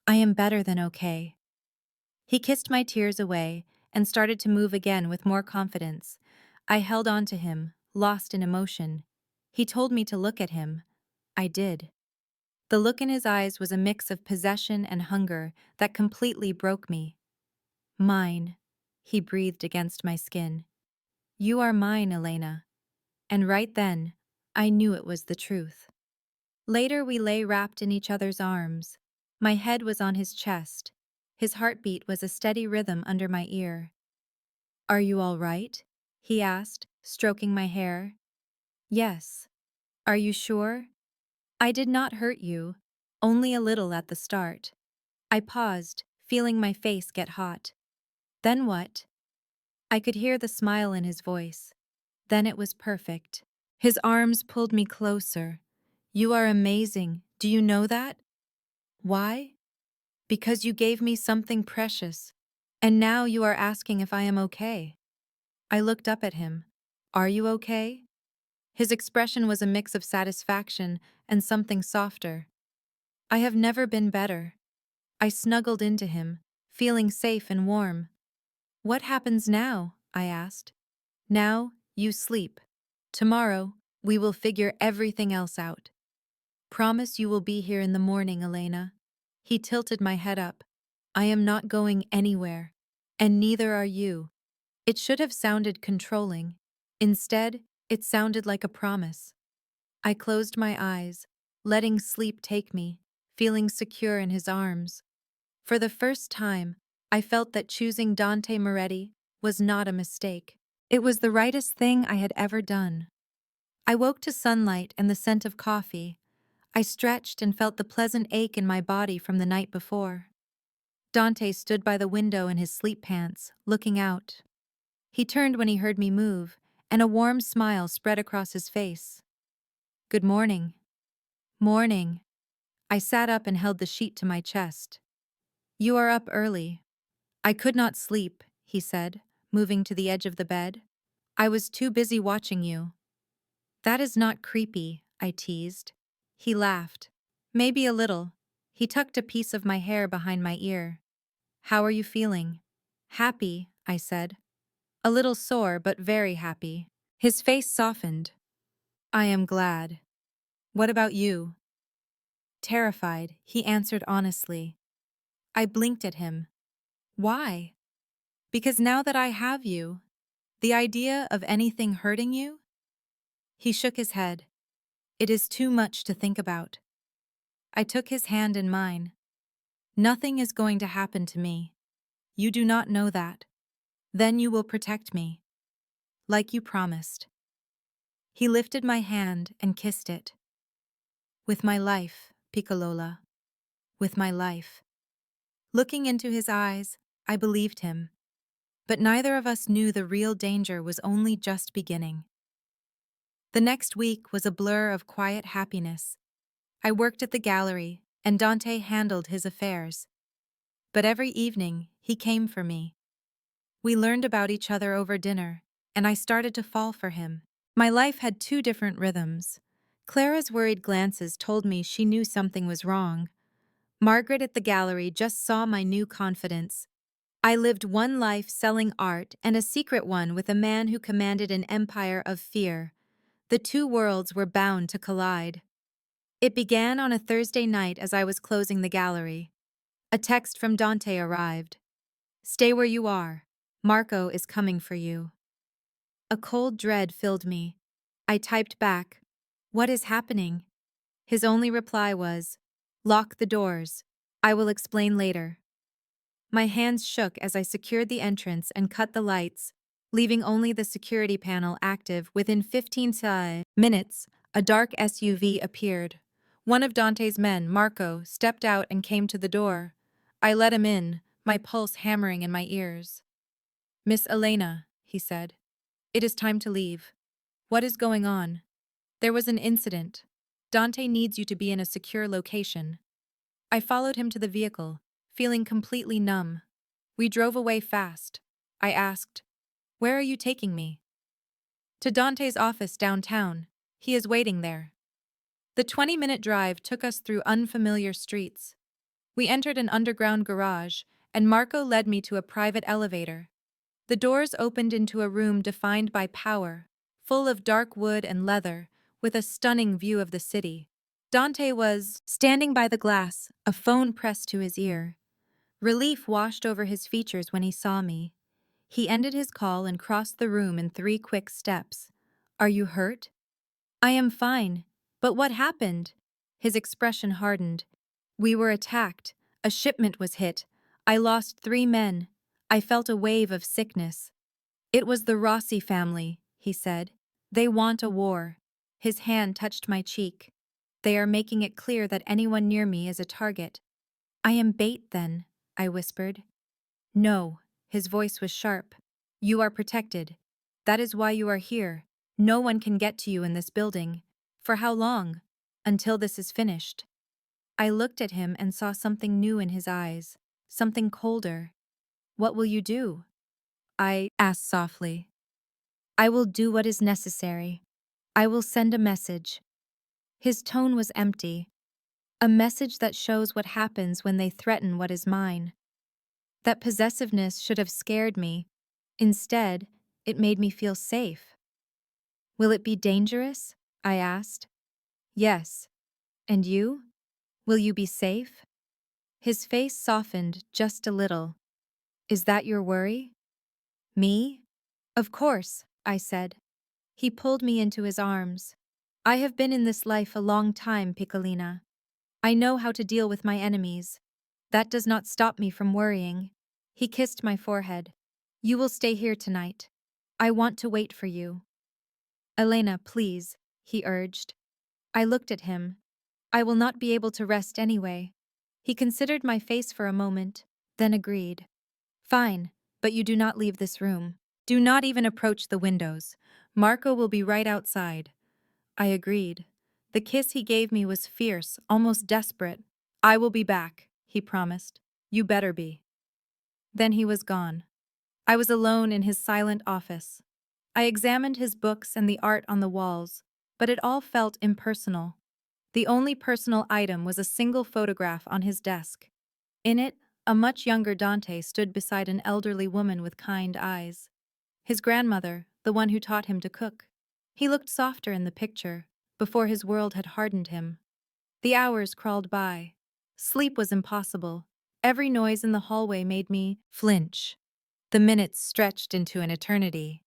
I am better than okay. He kissed my tears away and started to move again with more confidence. I held on to him, lost in emotion. He told me to look at him. I did. The look in his eyes was a mix of possession and hunger that completely broke me. Mine, he breathed against my skin. You are mine, Elena. And right then, I knew it was the truth. Later we lay wrapped in each other's arms. My head was on his chest. His heartbeat was a steady rhythm under my ear. Are you all right? He asked, stroking my hair. Yes. Are you sure? I did not hurt you, only a little at the start. I paused, feeling my face get hot. Then what? I could hear the smile in his voice. Then it was perfect. His arms pulled me closer. You are amazing. Do you know that? Why? Because you gave me something precious. And now you are asking if I am okay. I looked up at him. Are you okay? His expression was a mix of satisfaction and something softer. I have never been better. I snuggled into him, feeling safe and warm. What happens now? I asked. Now, you sleep. Tomorrow, we will figure everything else out. Promise you will be here in the morning, Elena. He tilted my head up. I am not going anywhere. And neither are you. It should have sounded controlling. Instead, it sounded like a promise. I closed my eyes, letting sleep take me, feeling secure in his arms. For the first time, I felt that choosing Dante Moretti was not a mistake. It was the rightest thing I had ever done. I woke to sunlight and the scent of coffee. I stretched and felt the pleasant ache in my body from the night before. Dante stood by the window in his sleep pants, looking out. He turned when he heard me move, and a warm smile spread across his face. Good morning. Morning. I sat up and held the sheet to my chest. You are up early. I could not sleep, he said, moving to the edge of the bed. I was too busy watching you. That is not creepy, I teased. He laughed. Maybe a little. He tucked a piece of my hair behind my ear. How are you feeling? Happy, I said. A little sore, but very happy. His face softened. I am glad. What about you? Terrified, he answered honestly. I blinked at him. Why? Because now that I have you, the idea of anything hurting you? He shook his head. It is too much to think about. I took his hand in mine. Nothing is going to happen to me. You do not know that. Then you will protect me. Like you promised. He lifted my hand and kissed it. With my life, Piccola. With my life. Looking into his eyes, I believed him. But neither of us knew the real danger was only just beginning. The next week was a blur of quiet happiness. I worked at the gallery, and Dante handled his affairs. But every evening, he came for me. We learned about each other over dinner, and I started to fall for him. My life had two different rhythms. Clara's worried glances told me she knew something was wrong. Margaret at the gallery just saw my new confidence. I lived one life selling art and a secret one with a man who commanded an empire of fear. The two worlds were bound to collide. It began on a Thursday night as I was closing the gallery. A text from Dante arrived. Stay where you are. Marco is coming for you. A cold dread filled me. I typed back, What is happening? His only reply was, Lock the doors. I will explain later. My hands shook as I secured the entrance and cut the lights, leaving only the security panel active. Within 15 minutes, a dark SUV appeared. One of Dante's men, Marco, stepped out and came to the door. I let him in, my pulse hammering in my ears. Miss Elena, he said. It is time to leave. What is going on? There was an incident. Dante needs you to be in a secure location. I followed him to the vehicle, feeling completely numb. We drove away fast. I asked, Where are you taking me? To Dante's office downtown. He is waiting there. The 20-minute drive took us through unfamiliar streets. We entered an underground garage, and Marco led me to a private elevator. The doors opened into a room defined by power, full of dark wood and leather, with a stunning view of the city. Dante was standing by the glass, a phone pressed to his ear. Relief washed over his features when he saw me. He ended his call and crossed the room in 3 quick steps. Are you hurt? I am fine. But what happened? His expression hardened. We were attacked. A shipment was hit. I lost 3 men. I felt a wave of sickness. It was the Rossi family, he said. They want a war. His hand touched my cheek. They are making it clear that anyone near me is a target. I am bait then, I whispered. No, his voice was sharp. You are protected. That is why you are here. No one can get to you in this building. For how long? Until this is finished. I looked at him and saw something new in his eyes, something colder. What will you do? I asked softly. I will do what is necessary. I will send a message. His tone was empty, a message that shows what happens when they threaten what is mine. That possessiveness should have scared me. Instead, it made me feel safe. Will it be dangerous? I asked. Yes. And you? Will you be safe? His face softened just a little. Is that your worry? Me? Of course, I said. He pulled me into his arms. I have been in this life a long time, Piccolina. I know how to deal with my enemies. That does not stop me from worrying. He kissed my forehead. You will stay here tonight. I want to wait for you. Elena, please, he urged. I looked at him. I will not be able to rest anyway. He considered my face for a moment, then agreed. Fine, but you do not leave this room. Do not even approach the windows. Marco will be right outside. I agreed. The kiss he gave me was fierce, almost desperate. I will be back, he promised. You better be. Then he was gone. I was alone in his silent office. I examined his books and the art on the walls, but it all felt impersonal. The only personal item was a single photograph on his desk. In it, a much younger Dante stood beside an elderly woman with kind eyes. His grandmother, the one who taught him to cook. He looked softer in the picture, before his world had hardened him. The hours crawled by. Sleep was impossible. Every noise in the hallway made me flinch. The minutes stretched into an eternity.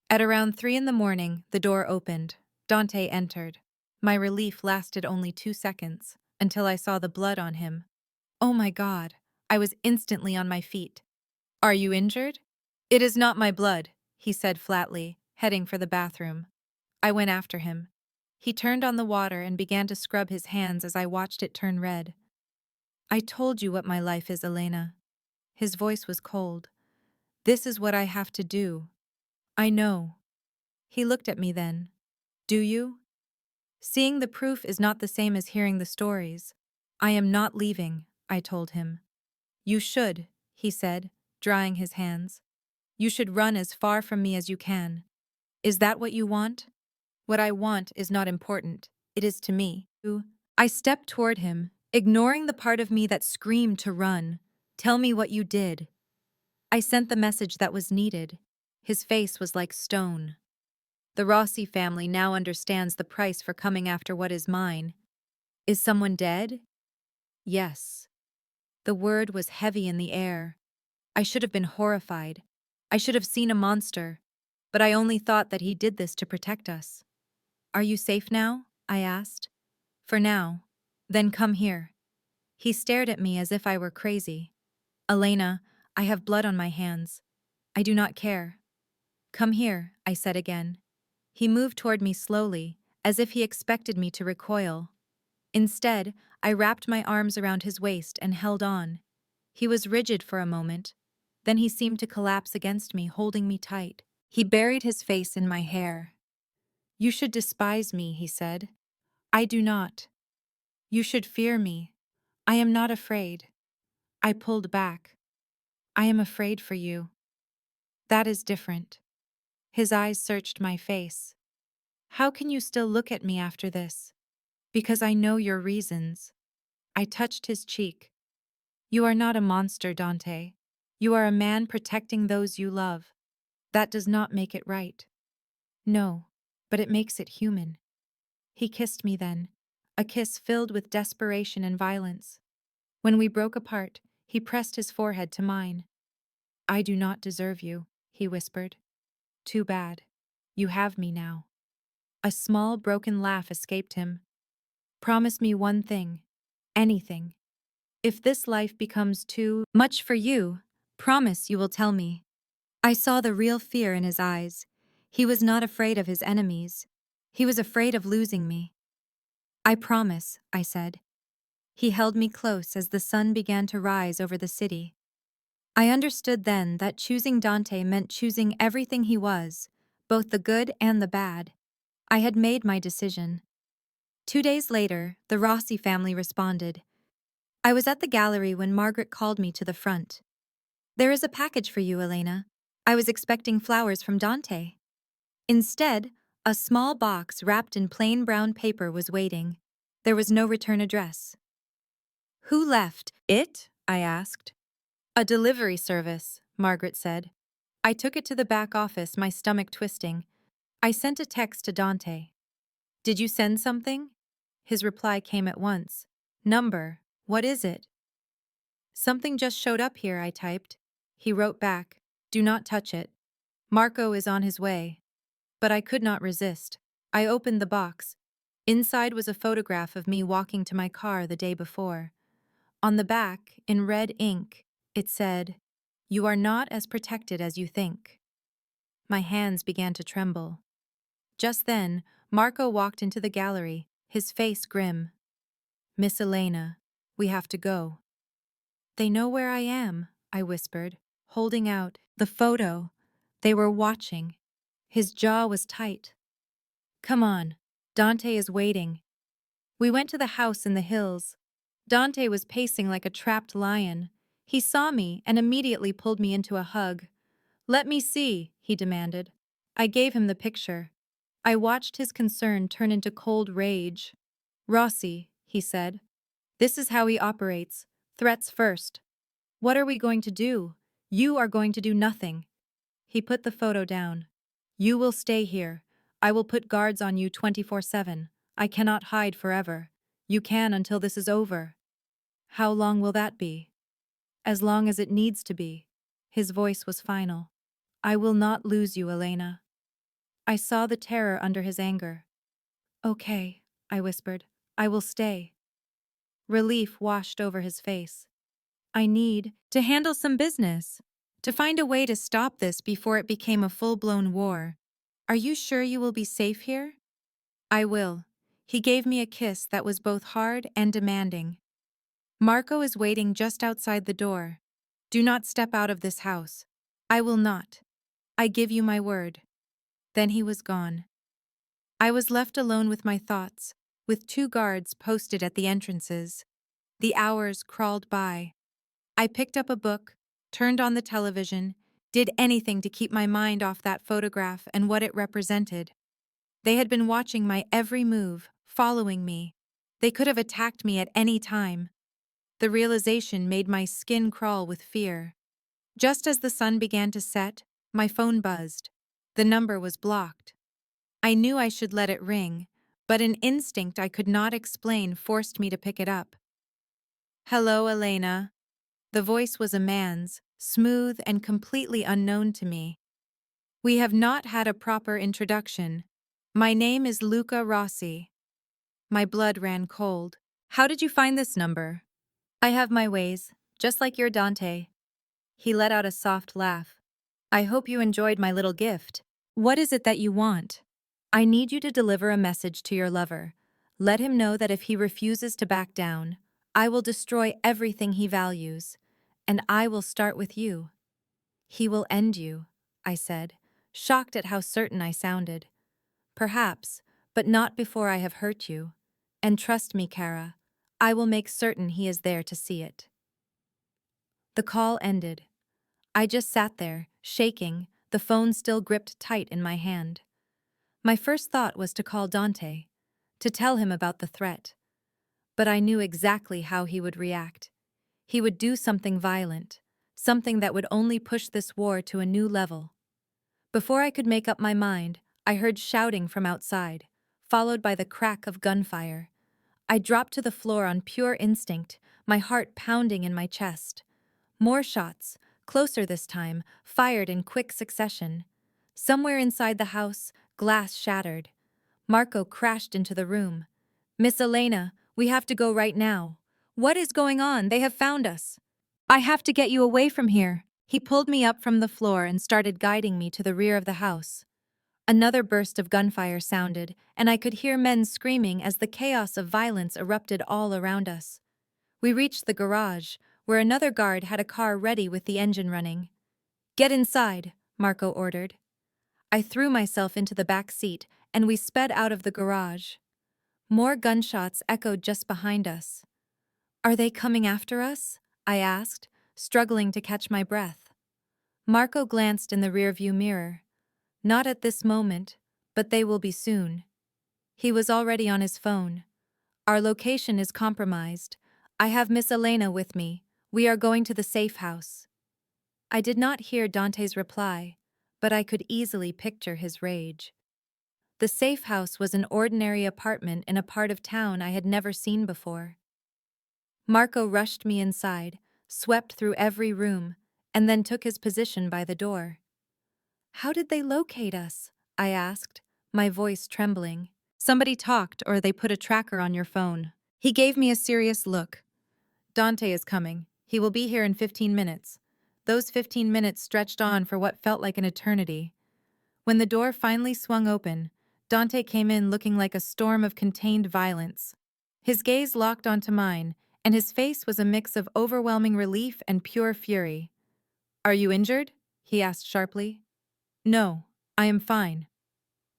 At around 3 in the morning, the door opened. Dante entered. My relief lasted only 2 seconds, until I saw the blood on him. Oh my God! I was instantly on my feet. Are you injured? It is not my blood, he said flatly, heading for the bathroom. I went after him. He turned on the water and began to scrub his hands as I watched it turn red. I told you what my life is, Elena. His voice was cold. This is what I have to do. I know. He looked at me then. Do you? Seeing the proof is not the same as hearing the stories. I am not leaving, I told him. You should, he said, drying his hands. You should run as far from me as you can. Is that what you want? What I want is not important. It is to me. I stepped toward him, ignoring the part of me that screamed to run. Tell me what you did. I sent the message that was needed. His face was like stone. The Rossi family now understands the price for coming after what is mine. Is someone dead? Yes. The word was heavy in the air. I should have been horrified. I should have seen a monster. But I only thought that he did this to protect us. Are you safe now? I asked. For now. Then come here. He stared at me as if I were crazy. Elena, I have blood on my hands. I do not care. Come here, I said again. He moved toward me slowly, as if he expected me to recoil. Instead, I wrapped my arms around his waist and held on. He was rigid for a moment. Then he seemed to collapse against me, holding me tight. He buried his face in my hair. You should despise me, he said. I do not. You should fear me. I am not afraid. I pulled back. I am afraid for you. That is different. His eyes searched my face. How can you still look at me after this? Because I know your reasons. I touched his cheek. You are not a monster, Dante. You are a man protecting those you love. That does not make it right. No, but it makes it human. He kissed me then, a kiss filled with desperation and violence. When we broke apart, he pressed his forehead to mine. I do not deserve you, he whispered. Too bad. You have me now. A small, broken laugh escaped him. Promise me one thing. Anything. If this life becomes too much for you, promise you will tell me. I saw the real fear in his eyes. He was not afraid of his enemies. He was afraid of losing me. I promise, I said. He held me close as the sun began to rise over the city. I understood then that choosing Dante meant choosing everything he was, both the good and the bad. I had made my decision. 2 days later, the Rossi family responded. I was at the gallery when Margaret called me to the front. There is a package for you, Elena. I was expecting flowers from Dante. Instead, a small box wrapped in plain brown paper was waiting. There was no return address. Who left it? I asked. A delivery service, Margaret said. I took it to the back office, my stomach twisting. I sent a text to Dante. Did you send something? His reply came at once. Number, what is it? Something just showed up here, I typed. He wrote back, do not touch it. Marco is on his way. But I could not resist. I opened the box. Inside was a photograph of me walking to my car the day before. On the back, in red ink, it said, "You are not as protected as you think." My hands began to tremble. Just then, Marco walked into the gallery, his face grim. Miss Elena, we have to go. They know where I am, I whispered, holding out the photo. They were watching. His jaw was tight. Come on, Dante is waiting. We went to the house in the hills. Dante was pacing like a trapped lion. He saw me and immediately pulled me into a hug. Let me see, he demanded. I gave him the picture. I watched his concern turn into cold rage. Rossi, he said. This is how he operates. Threats first. What are we going to do? You are going to do nothing. He put the photo down. You will stay here. I will put guards on you 24/7. I cannot hide forever. You can until this is over. How long will that be? As long as it needs to be. His voice was final. I will not lose you, Elena. I saw the terror under his anger. Okay, I whispered. I will stay. Relief washed over his face. I need to handle some business. To find a way to stop this before it became a full-blown war. Are you sure you will be safe here? I will. He gave me a kiss that was both hard and demanding. Marco is waiting just outside the door. Do not step out of this house. I will not. I give you my word. Then he was gone. I was left alone with my thoughts, with 2 guards posted at the entrances. The hours crawled by. I picked up a book, turned on the television, did anything to keep my mind off that photograph and what it represented. They had been watching my every move, following me. They could have attacked me at any time. The realization made my skin crawl with fear. Just as the sun began to set, my phone buzzed. The number was blocked. I knew I should let it ring, but an instinct I could not explain forced me to pick it up. Hello, Elena. The voice was a man's, smooth and completely unknown to me. We have not had a proper introduction. My name is Luca Rossi. My blood ran cold. How did you find this number? I have my ways, just like your Dante. He let out a soft laugh. I hope you enjoyed my little gift. What is it that you want? I need you to deliver a message to your lover. Let him know that if he refuses to back down, I will destroy everything he values, and I will start with you. He will end you, I said, shocked at how certain I sounded. Perhaps, but not before I have hurt you. And trust me, Kara, I will make certain he is there to see it. The call ended. I just sat there, shaking, the phone still gripped tight in my hand. My first thought was to call Dante, to tell him about the threat. But I knew exactly how he would react. He would do something violent, something that would only push this war to a new level. Before I could make up my mind, I heard shouting from outside, followed by the crack of gunfire. I dropped to the floor on pure instinct, my heart pounding in my chest. More shots, closer this time, fired in quick succession. Somewhere inside the house, glass shattered. Marco crashed into the room. Miss Elena, we have to go right now. What is going on? They have found us. I have to get you away from here. He pulled me up from the floor and started guiding me to the rear of the house. Another burst of gunfire sounded, and I could hear men screaming as the chaos of violence erupted all around us. We reached the garage, where another guard had a car ready with the engine running. Get inside, Marco ordered. I threw myself into the back seat, and we sped out of the garage. More gunshots echoed just behind us. Are they coming after us? I asked, struggling to catch my breath. Marco glanced in the rearview mirror. Not at this moment, but they will be soon. He was already on his phone. Our location is compromised. I have Miss Elena with me. We are going to the safe house. I did not hear Dante's reply, but I could easily picture his rage. The safe house was an ordinary apartment in a part of town I had never seen before. Marco rushed me inside, swept through every room, and then took his position by the door. How did they locate us? I asked, my voice trembling. Somebody talked or they put a tracker on your phone. He gave me a serious look. Dante is coming. He will be here in 15 minutes. Those 15 minutes stretched on for what felt like an eternity. When the door finally swung open, Dante came in looking like a storm of contained violence. His gaze locked onto mine, and his face was a mix of overwhelming relief and pure fury. Are you injured? He asked sharply. No, I am fine.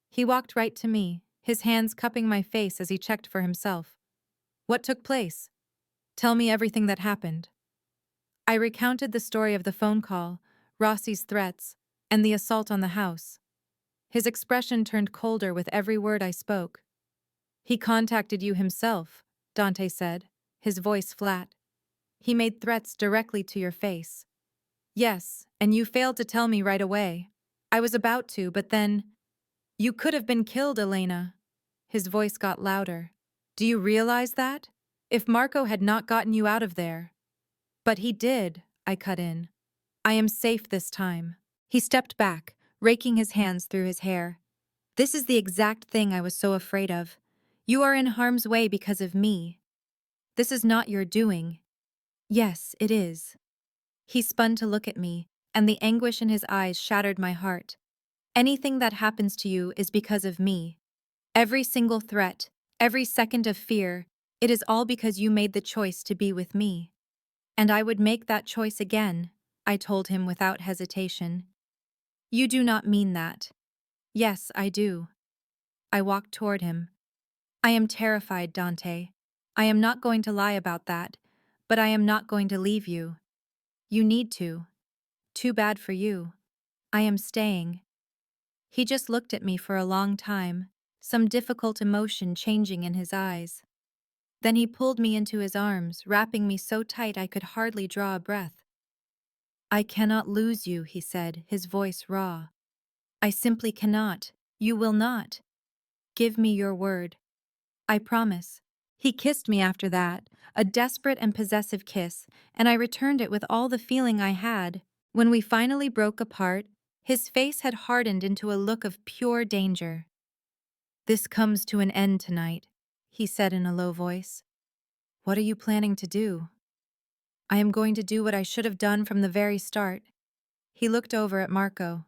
He walked right to me, his hands cupping my face as he checked for himself. What took place? Tell me everything that happened. I recounted the story of the phone call, Rossi's threats, and the assault on the house. His expression turned colder with every word I spoke. He contacted you himself, Dante said, his voice flat. He made threats directly to your face. Yes, and you failed to tell me right away. I was about to, but then… You could have been killed, Elena. His voice got louder. Do you realize that? If Marco had not gotten you out of there. But he did, I cut in. I am safe this time. He stepped back, raking his hands through his hair. This is the exact thing I was so afraid of. You are in harm's way because of me. This is not your doing. Yes, it is. He spun to look at me, and the anguish in his eyes shattered my heart. Anything that happens to you is because of me. Every single threat, every second of fear, it is all because you made the choice to be with me. And I would make that choice again, I told him without hesitation. You do not mean that. Yes, I do. I walked toward him. I am terrified, Dante. I am not going to lie about that, but I am not going to leave you. You need to. Too bad for you. I am staying. He just looked at me for a long time, some difficult emotion changing in his eyes. Then he pulled me into his arms, wrapping me so tight I could hardly draw a breath. I cannot lose you, he said, his voice raw. I simply cannot. You will not. Give me your word. I promise. He kissed me after that, a desperate and possessive kiss, and I returned it with all the feeling I had. When we finally broke apart, his face had hardened into a look of pure danger. This comes to an end tonight, he said in a low voice. What are you planning to do? I am going to do what I should have done from the very start. He looked over at Marco.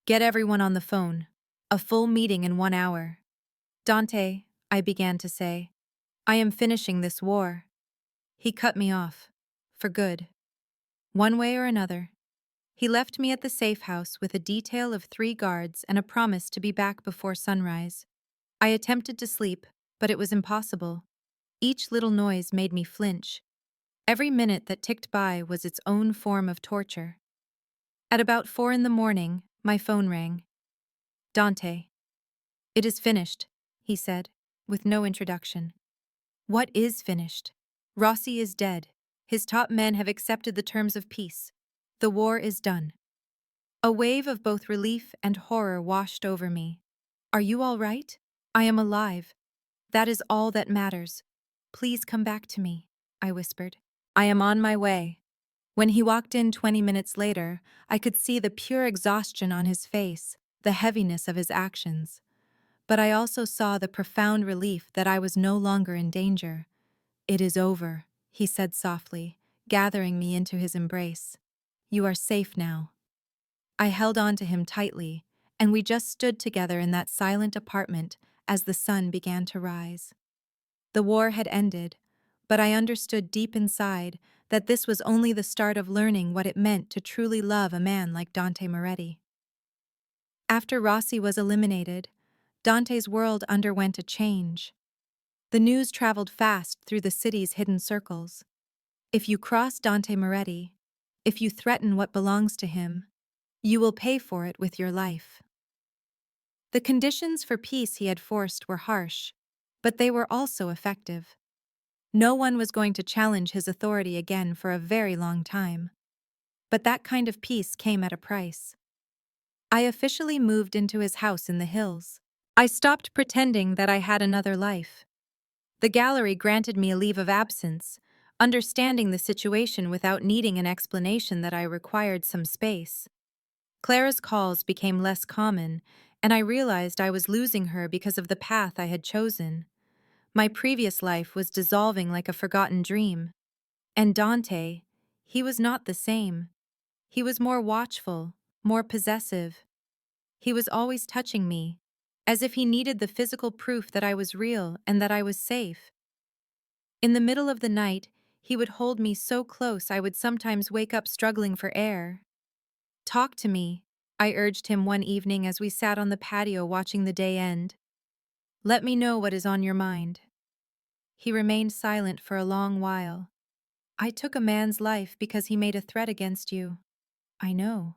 Get everyone on the phone. A full meeting in 1 hour. Dante, I began to say, I am finishing this war. He cut me off. For good. One way or another. He left me at the safe house with a detail of 3 guards and a promise to be back before sunrise. I attempted to sleep, but it was impossible. Each little noise made me flinch. Every minute that ticked by was its own form of torture. At about 4 in the morning, my phone rang. Dante. It is finished, he said, with no introduction. What is finished? Rossi is dead. His top men have accepted the terms of peace. The war is done. A wave of both relief and horror washed over me. Are you all right? I am alive. That is all that matters. Please come back to me, I whispered. I am on my way. When he walked in 20 minutes later, I could see the pure exhaustion on his face, the heaviness of his actions. But I also saw the profound relief that I was no longer in danger. It is over, he said softly, gathering me into his embrace. You are safe now. I held on to him tightly, and we just stood together in that silent apartment as the sun began to rise. The war had ended, but I understood deep inside that this was only the start of learning what it meant to truly love a man like Dante Moretti. After Rossi was eliminated, Dante's world underwent a change. The news traveled fast through the city's hidden circles. If you cross Dante Moretti, if you threaten what belongs to him, you will pay for it with your life. The conditions for peace he had forced were harsh, but they were also effective. No one was going to challenge his authority again for a very long time. But that kind of peace came at a price. I officially moved into his house in the hills. I stopped pretending that I had another life. The gallery granted me a leave of absence, understanding the situation without needing an explanation that I required some space. Clara's calls became less common, and I realized I was losing her because of the path I had chosen. My previous life was dissolving like a forgotten dream. And Dante, he was not the same. He was more watchful, more possessive. He was always touching me, as if he needed the physical proof that I was real and that I was safe. In the middle of the night, he would hold me so close I would sometimes wake up struggling for air. "Talk to me," I urged him one evening as we sat on the patio watching the day end. "Let me know what is on your mind." He remained silent for a long while. "I took a man's life because he made a threat against you." "I know.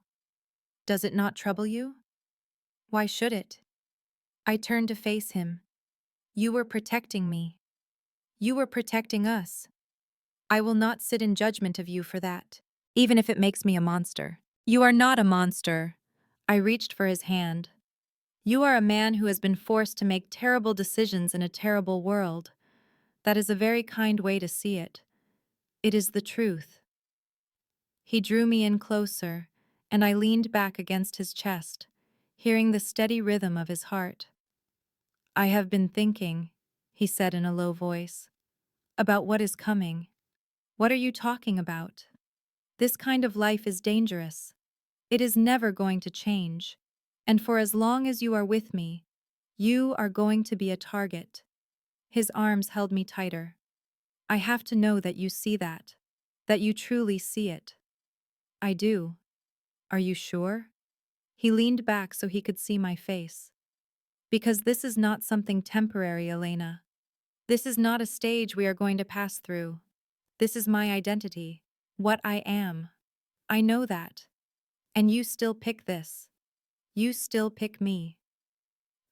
Does it not trouble you?" "Why should it?" I turned to face him. "You were protecting me. You were protecting us. I will not sit in judgment of you for that, even if it makes me a monster." "You are not a monster." I reached for his hand. "You are a man who has been forced to make terrible decisions in a terrible world. That is a very kind way to see it. It is the truth." He drew me in closer, and I leaned back against his chest, hearing the steady rhythm of his heart. "I have been thinking," he said in a low voice, "about what is coming." "What are you talking about?" "This kind of life is dangerous. It is never going to change. And for as long as you are with me, you are going to be a target." His arms held me tighter. "I have to know that you see that you truly see it." "I do. Are you sure?" He leaned back so he could see my face. "Because this is not something temporary, Elena. This is not a stage we are going to pass through. This is my identity, what I am. I know that. And you still pick this. You still pick me."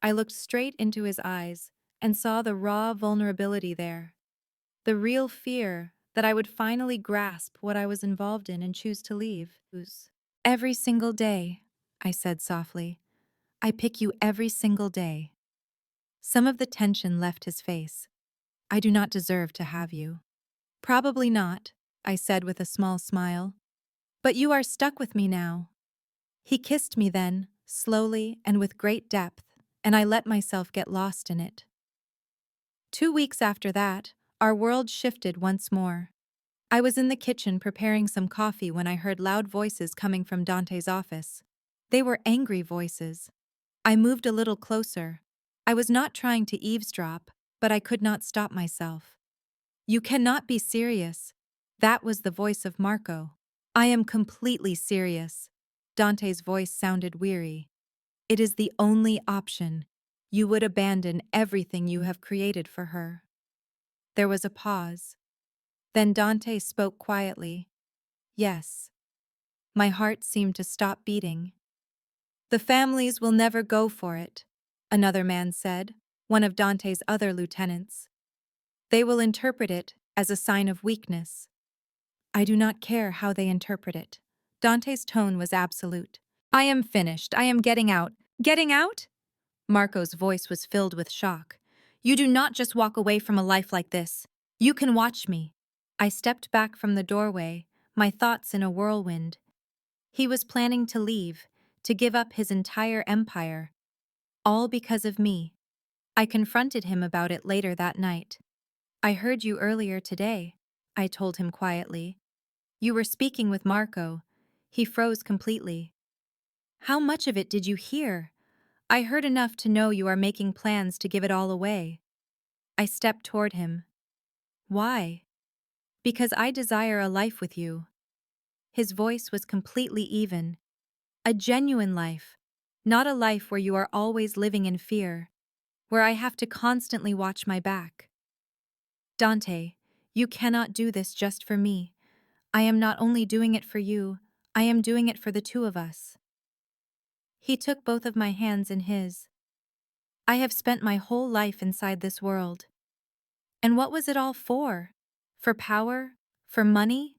I looked straight into his eyes and saw the raw vulnerability there. The real fear that I would finally grasp what I was involved in and choose to leave. "Every single day," I said softly. "I pick you every single day." Some of the tension left his face. "I do not deserve to have you." "Probably not," I said with a small smile. "But you are stuck with me now." He kissed me then, slowly and with great depth, and I let myself get lost in it. 2 weeks after that, our world shifted once more. I was in the kitchen preparing some coffee when I heard loud voices coming from Dante's office. They were angry voices. I moved a little closer. I was not trying to eavesdrop, but I could not stop myself. "You cannot be serious." That was the voice of Marco. "I am completely serious." Dante's voice sounded weary. "It is the only option. You would abandon everything you have created for her." There was a pause. Then Dante spoke quietly. "Yes." My heart seemed to stop beating. "The families will never go for it," another man said, one of Dante's other lieutenants. "They will interpret it as a sign of weakness." "I do not care how they interpret it." Dante's tone was absolute. "I am finished. I am getting out." "Getting out?" Marco's voice was filled with shock. "You do not just walk away from a life like this. You can watch me." I stepped back from the doorway, my thoughts in a whirlwind. He was planning to leave, to give up his entire empire. All because of me. I confronted him about it later that night. "I heard you earlier today," I told him quietly. "You were speaking with Marco." He froze completely. "How much of it did you hear?" "I heard enough to know you are making plans to give it all away." I stepped toward him. "Why?" "Because I desire a life with you." His voice was completely even. "A genuine life. Not a life where you are always living in fear, where I have to constantly watch my back." "Dante, you cannot do this just for me. I am not only doing it for you, I am doing it for the two of us." He took both of my hands in his. I have spent my whole life inside this world. And what was it all for? For power? For money?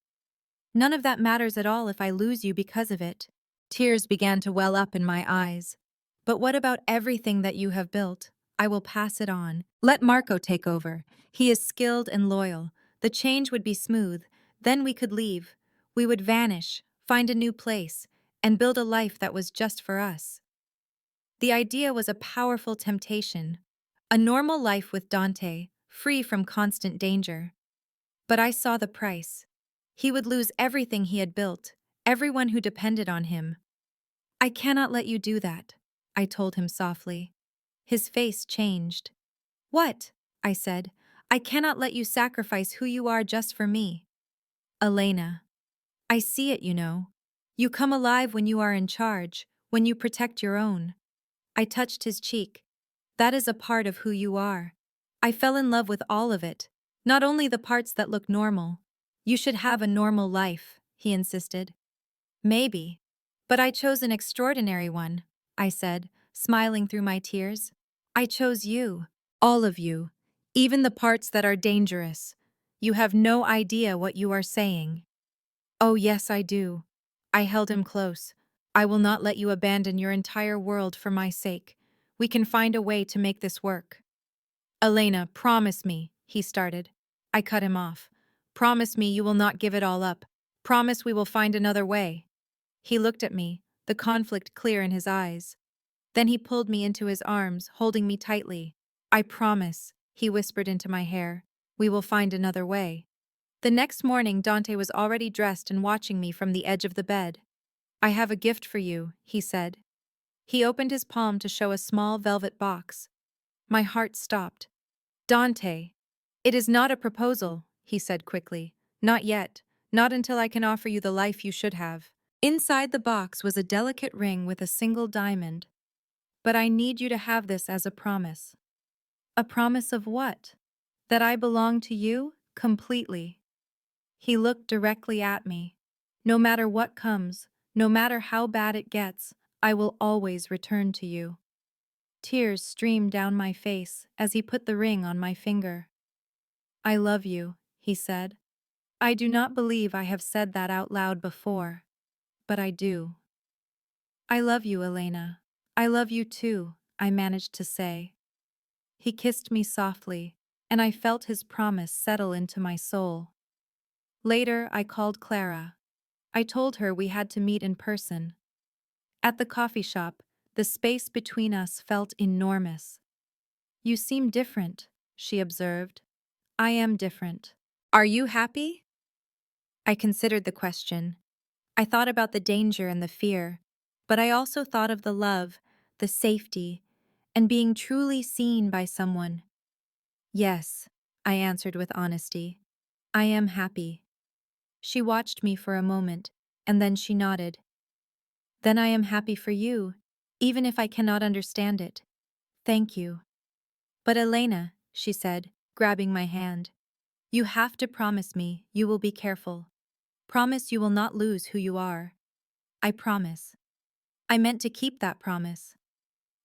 None of that matters at all if I lose you because of it. Tears began to well up in my eyes. But what about everything that you have built? I will pass it on. Let Marco take over. He is skilled and loyal. The change would be smooth. Then we could leave. We would vanish, find a new place, and build a life that was just for us. The idea was a powerful temptation. A normal life with Dante, free from constant danger. But I saw the price. He would lose everything he had built, everyone who depended on him. I cannot let you do that, I told him softly. His face changed. What? I said. I cannot let you sacrifice who you are just for me. Elena. I see it, you know. You come alive when you are in charge, when you protect your own. I touched his cheek. That is a part of who you are. I fell in love with all of it, not only the parts that look normal. You should have a normal life, he insisted. Maybe. But I chose an extraordinary one, I said, smiling through my tears. I chose you. All of you. Even the parts that are dangerous. You have no idea what you are saying. Oh, yes, I do. I held him close. I will not let you abandon your entire world for my sake. We can find a way to make this work. Elena, promise me, he started. I cut him off. Promise me you will not give it all up. Promise we will find another way. He looked at me, the conflict clear in his eyes. Then he pulled me into his arms, holding me tightly. I promise, he whispered into my hair. We will find another way. The next morning, Dante was already dressed and watching me from the edge of the bed. I have a gift for you, he said. He opened his palm to show a small velvet box. My heart stopped. Dante. It is not a proposal, he said quickly. Not yet. Not until I can offer you the life you should have. Inside the box was a delicate ring with a single diamond. But I need you to have this as a promise. A promise of what? That I belong to you, completely. He looked directly at me. No matter what comes, no matter how bad it gets, I will always return to you. Tears streamed down my face as he put the ring on my finger. I love you, he said. I do not believe I have said that out loud before, but I do. I love you, Elena. I love you too, I managed to say. He kissed me softly, and I felt his promise settle into my soul. Later, I called Clara. I told her we had to meet in person. At the coffee shop, the space between us felt enormous. You seem different, she observed. I am different. Are you happy? I considered the question. I thought about the danger and the fear, but I also thought of the love, the safety, and being truly seen by someone. Yes, I answered with honesty. I am happy. She watched me for a moment, and then she nodded. Then I am happy for you, even if I cannot understand it. Thank you. But Elena, she said, grabbing my hand, you have to promise me you will be careful. Promise you will not lose who you are. I promise. I meant to keep that promise.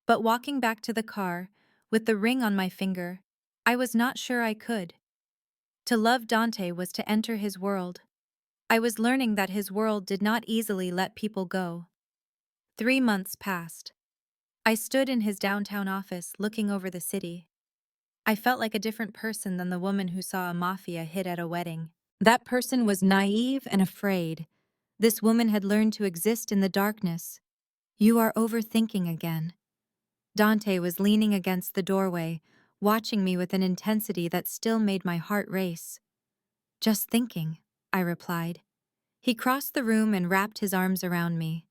But walking back to the car, with the ring on my finger, I was not sure I could. To love Dante was to enter his world. I was learning that his world did not easily let people go. 3 months passed. I stood in his downtown office looking over the city. I felt like a different person than the woman who saw a mafia hit at a wedding. That person was naive and afraid. This woman had learned to exist in the darkness. You are overthinking again. Dante was leaning against the doorway, watching me with an intensity that still made my heart race. Just thinking, I replied. He crossed the room and wrapped his arms around me.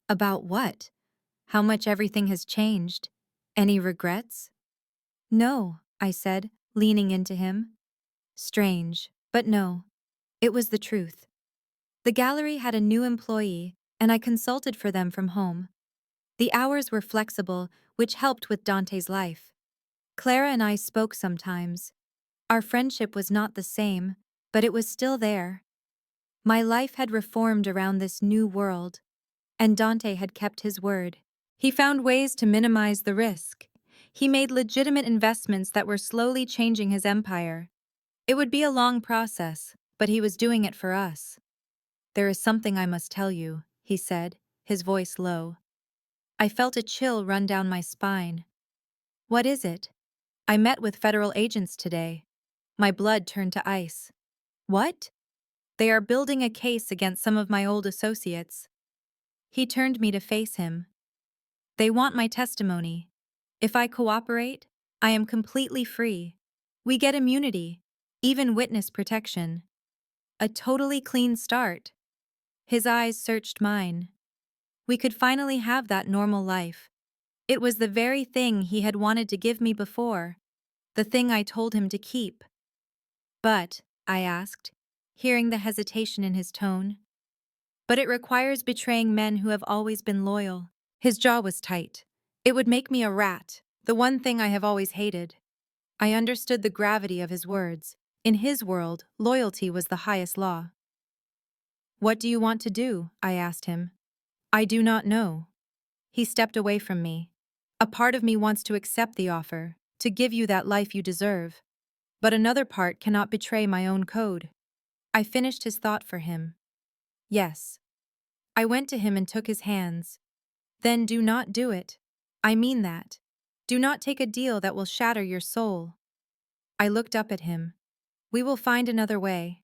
About what? How much everything has changed? Any regrets? No, I said, leaning into him. Strange, but no. It was the truth. The gallery had a new employee, and I consulted for them from home. The hours were flexible, which helped with Dante's life. Clara and I spoke sometimes. Our friendship was not the same, but it was still there. My life had reformed around this new world, and Dante had kept his word. He found ways to minimize the risk. He made legitimate investments that were slowly changing his empire. It would be a long process, but he was doing it for us. "There is something I must tell you," he said, his voice low. I felt a chill run down my spine. "What is it?" "I met with federal agents today." My blood turned to ice. "What?" "They are building a case against some of my old associates." He turned me to face him. "They want my testimony. If I cooperate, I am completely free. We get immunity, even witness protection. A totally clean start." His eyes searched mine. We could finally have that normal life. It was the very thing he had wanted to give me before, the thing I told him to keep. "But," I asked, hearing the hesitation in his tone, "but it requires betraying men who have always been loyal." His jaw was tight. "It would make me a rat, the one thing I have always hated." I understood the gravity of his words. In his world, loyalty was the highest law. "What do you want to do?" I asked him. "I do not know." He stepped away from me. "A part of me wants to accept the offer, to give you that life you deserve. But another part cannot betray my own code." I finished his thought for him. "Yes." I went to him and took his hands. "Then do not do it. I mean that. Do not take a deal that will shatter your soul." I looked up at him. "We will find another way.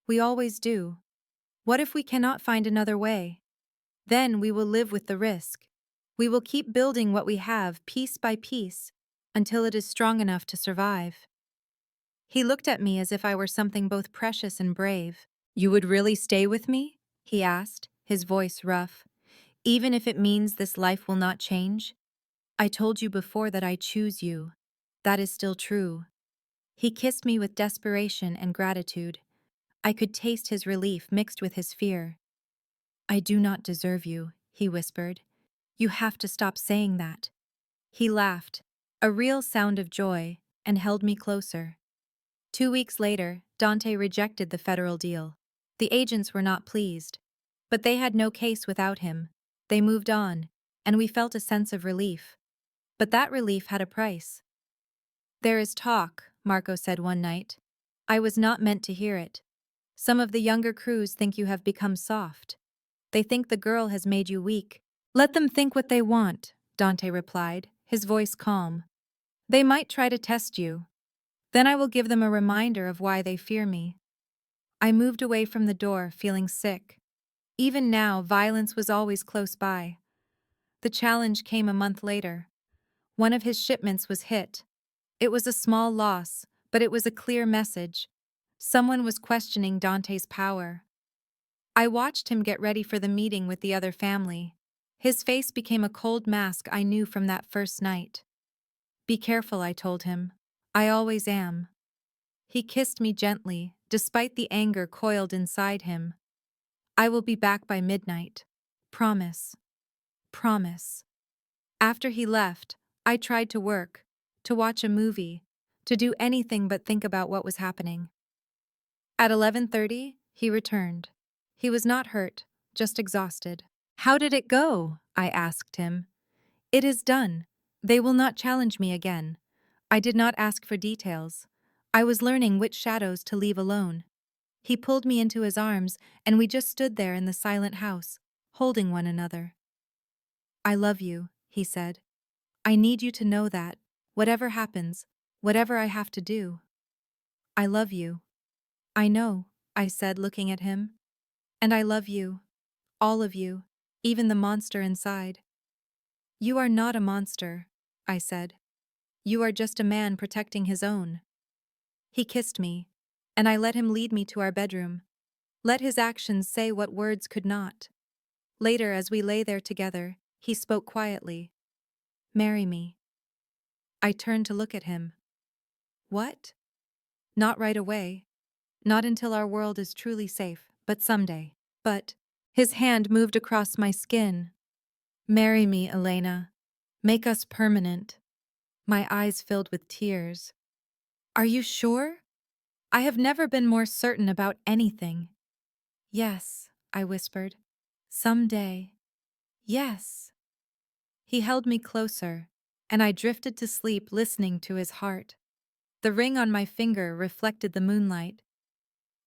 We always do. What if we cannot find another way? Then we will live with the risk. We will keep building what we have piece by piece until it is strong enough to survive." He looked at me as if I were something both precious and brave. "You would really stay with me?" he asked, his voice rough. "Even if it means this life will not change?" "I told you before that I choose you. That is still true." He kissed me with desperation and gratitude. I could taste his relief mixed with his fear. "I do not deserve you," he whispered. "You have to stop saying that." He laughed, a real sound of joy, and held me closer. 2 weeks later, Dante rejected the federal deal. The agents were not pleased. But they had no case without him. They moved on, and we felt a sense of relief. But that relief had a price. "There is talk," Marco said one night. I was not meant to hear it. "Some of the younger crews think you have become soft. They think the girl has made you weak." "Let them think what they want," Dante replied, his voice calm. "They might try to test you. Then I will give them a reminder of why they fear me." I moved away from the door, feeling sick. Even now, violence was always close by. The challenge came a month later. One of his shipments was hit. It was a small loss, but it was a clear message. Someone was questioning Dante's power. I watched him get ready for the meeting with the other family. His face became a cold mask I knew from that first night. "Be careful," I told him. "I always am." He kissed me gently, despite the anger coiled inside him. "I will be back by midnight. Promise." Promise. After he left, I tried to work, to watch a movie, to do anything but think about what was happening. At 11:30, he returned. He was not hurt, just exhausted. "How did it go?" I asked him. "It is done. They will not challenge me again." I did not ask for details. I was learning which shadows to leave alone. He pulled me into his arms, and we just stood there in the silent house, holding one another. "I love you," he said. "I need you to know that, whatever happens, whatever I have to do. I love you." "I know," I said, looking at him. "And I love you. All of you, even the monster inside." "You are not a monster," I said. "You are just a man protecting his own." He kissed me, and I let him lead me to our bedroom. Let his actions say what words could not. Later, as we lay there together, he spoke quietly. "Marry me." I turned to look at him. "What?" "Not right away. Not until our world is truly safe, but someday." "But—" His hand moved across my skin. "Marry me, Elena. Make us permanent." My eyes filled with tears. "Are you sure? I have never been more certain about anything." "Yes," I whispered. "Someday. Yes." He held me closer, and I drifted to sleep listening to his heart. The ring on my finger reflected the moonlight.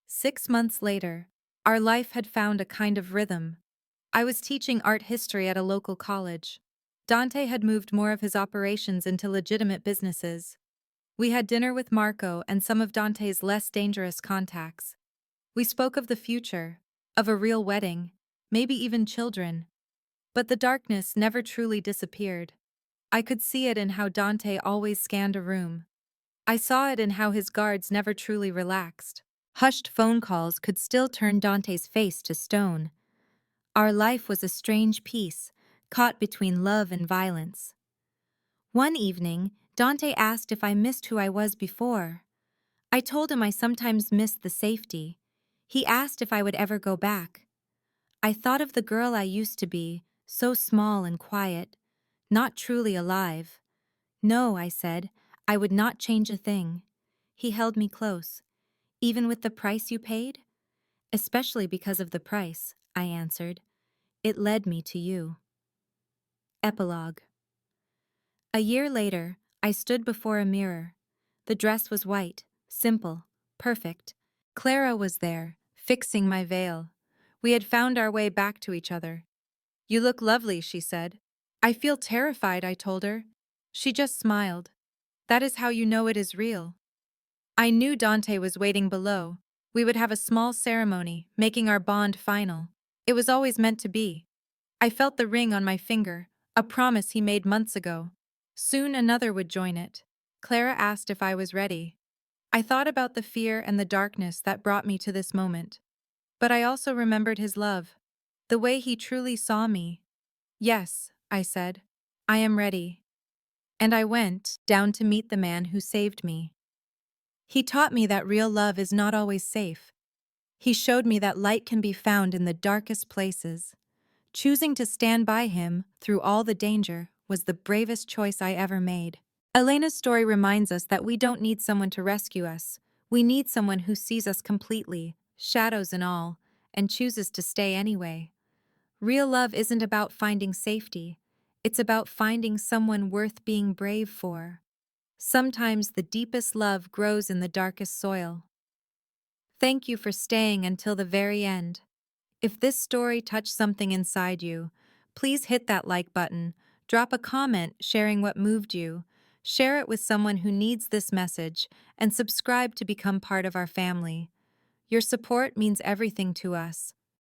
6 months later, our life had found a kind of rhythm. I was teaching art history at a local college. Dante had moved more of his operations into legitimate businesses. We had dinner with Marco and some of Dante's less dangerous contacts. We spoke of the future, of a real wedding, maybe even children. But the darkness never truly disappeared. I could see it in how Dante always scanned a room. I saw it in how his guards never truly relaxed. Hushed phone calls could still turn Dante's face to stone. Our life was a strange piece, caught between love and violence. One evening, Dante asked if I missed who I was before. I told him I sometimes missed the safety. He asked if I would ever go back. I thought of the girl I used to be, so small and quiet, not truly alive. No, I said, I would not change a thing. He held me close. Even with the price you paid? Especially because of the price, I answered. It led me to you. Epilogue. A year later, I stood before a mirror. The dress was white, simple, perfect. Clara was there, fixing my veil. We had found our way back to each other. You look lovely, she said. I feel terrified, I told her. She just smiled. That is how you know it is real. I knew Dante was waiting below. We would have a small ceremony, making our bond final. It was always meant to be. I felt the ring on my finger, a promise he made months ago. Soon another would join it. Clara asked if I was ready. I thought about the fear and the darkness that brought me to this moment. But I also remembered his love, the way he truly saw me. Yes, I said, I am ready. And I went down to meet the man who saved me. He taught me that real love is not always safe. He showed me that light can be found in the darkest places. Choosing to stand by him through all the danger was the bravest choice I ever made. Elena's story reminds us that we don't need someone to rescue us. We need someone who sees us completely, shadows and all, and chooses to stay anyway. Real love isn't about finding safety. It's about finding someone worth being brave for. Sometimes the deepest love grows in the darkest soil. Thank you for staying until the very end. If this story touched something inside you, please hit that like button, drop a comment sharing what moved you, share it with someone who needs this message, and subscribe to become part of our family. Your support means everything to us.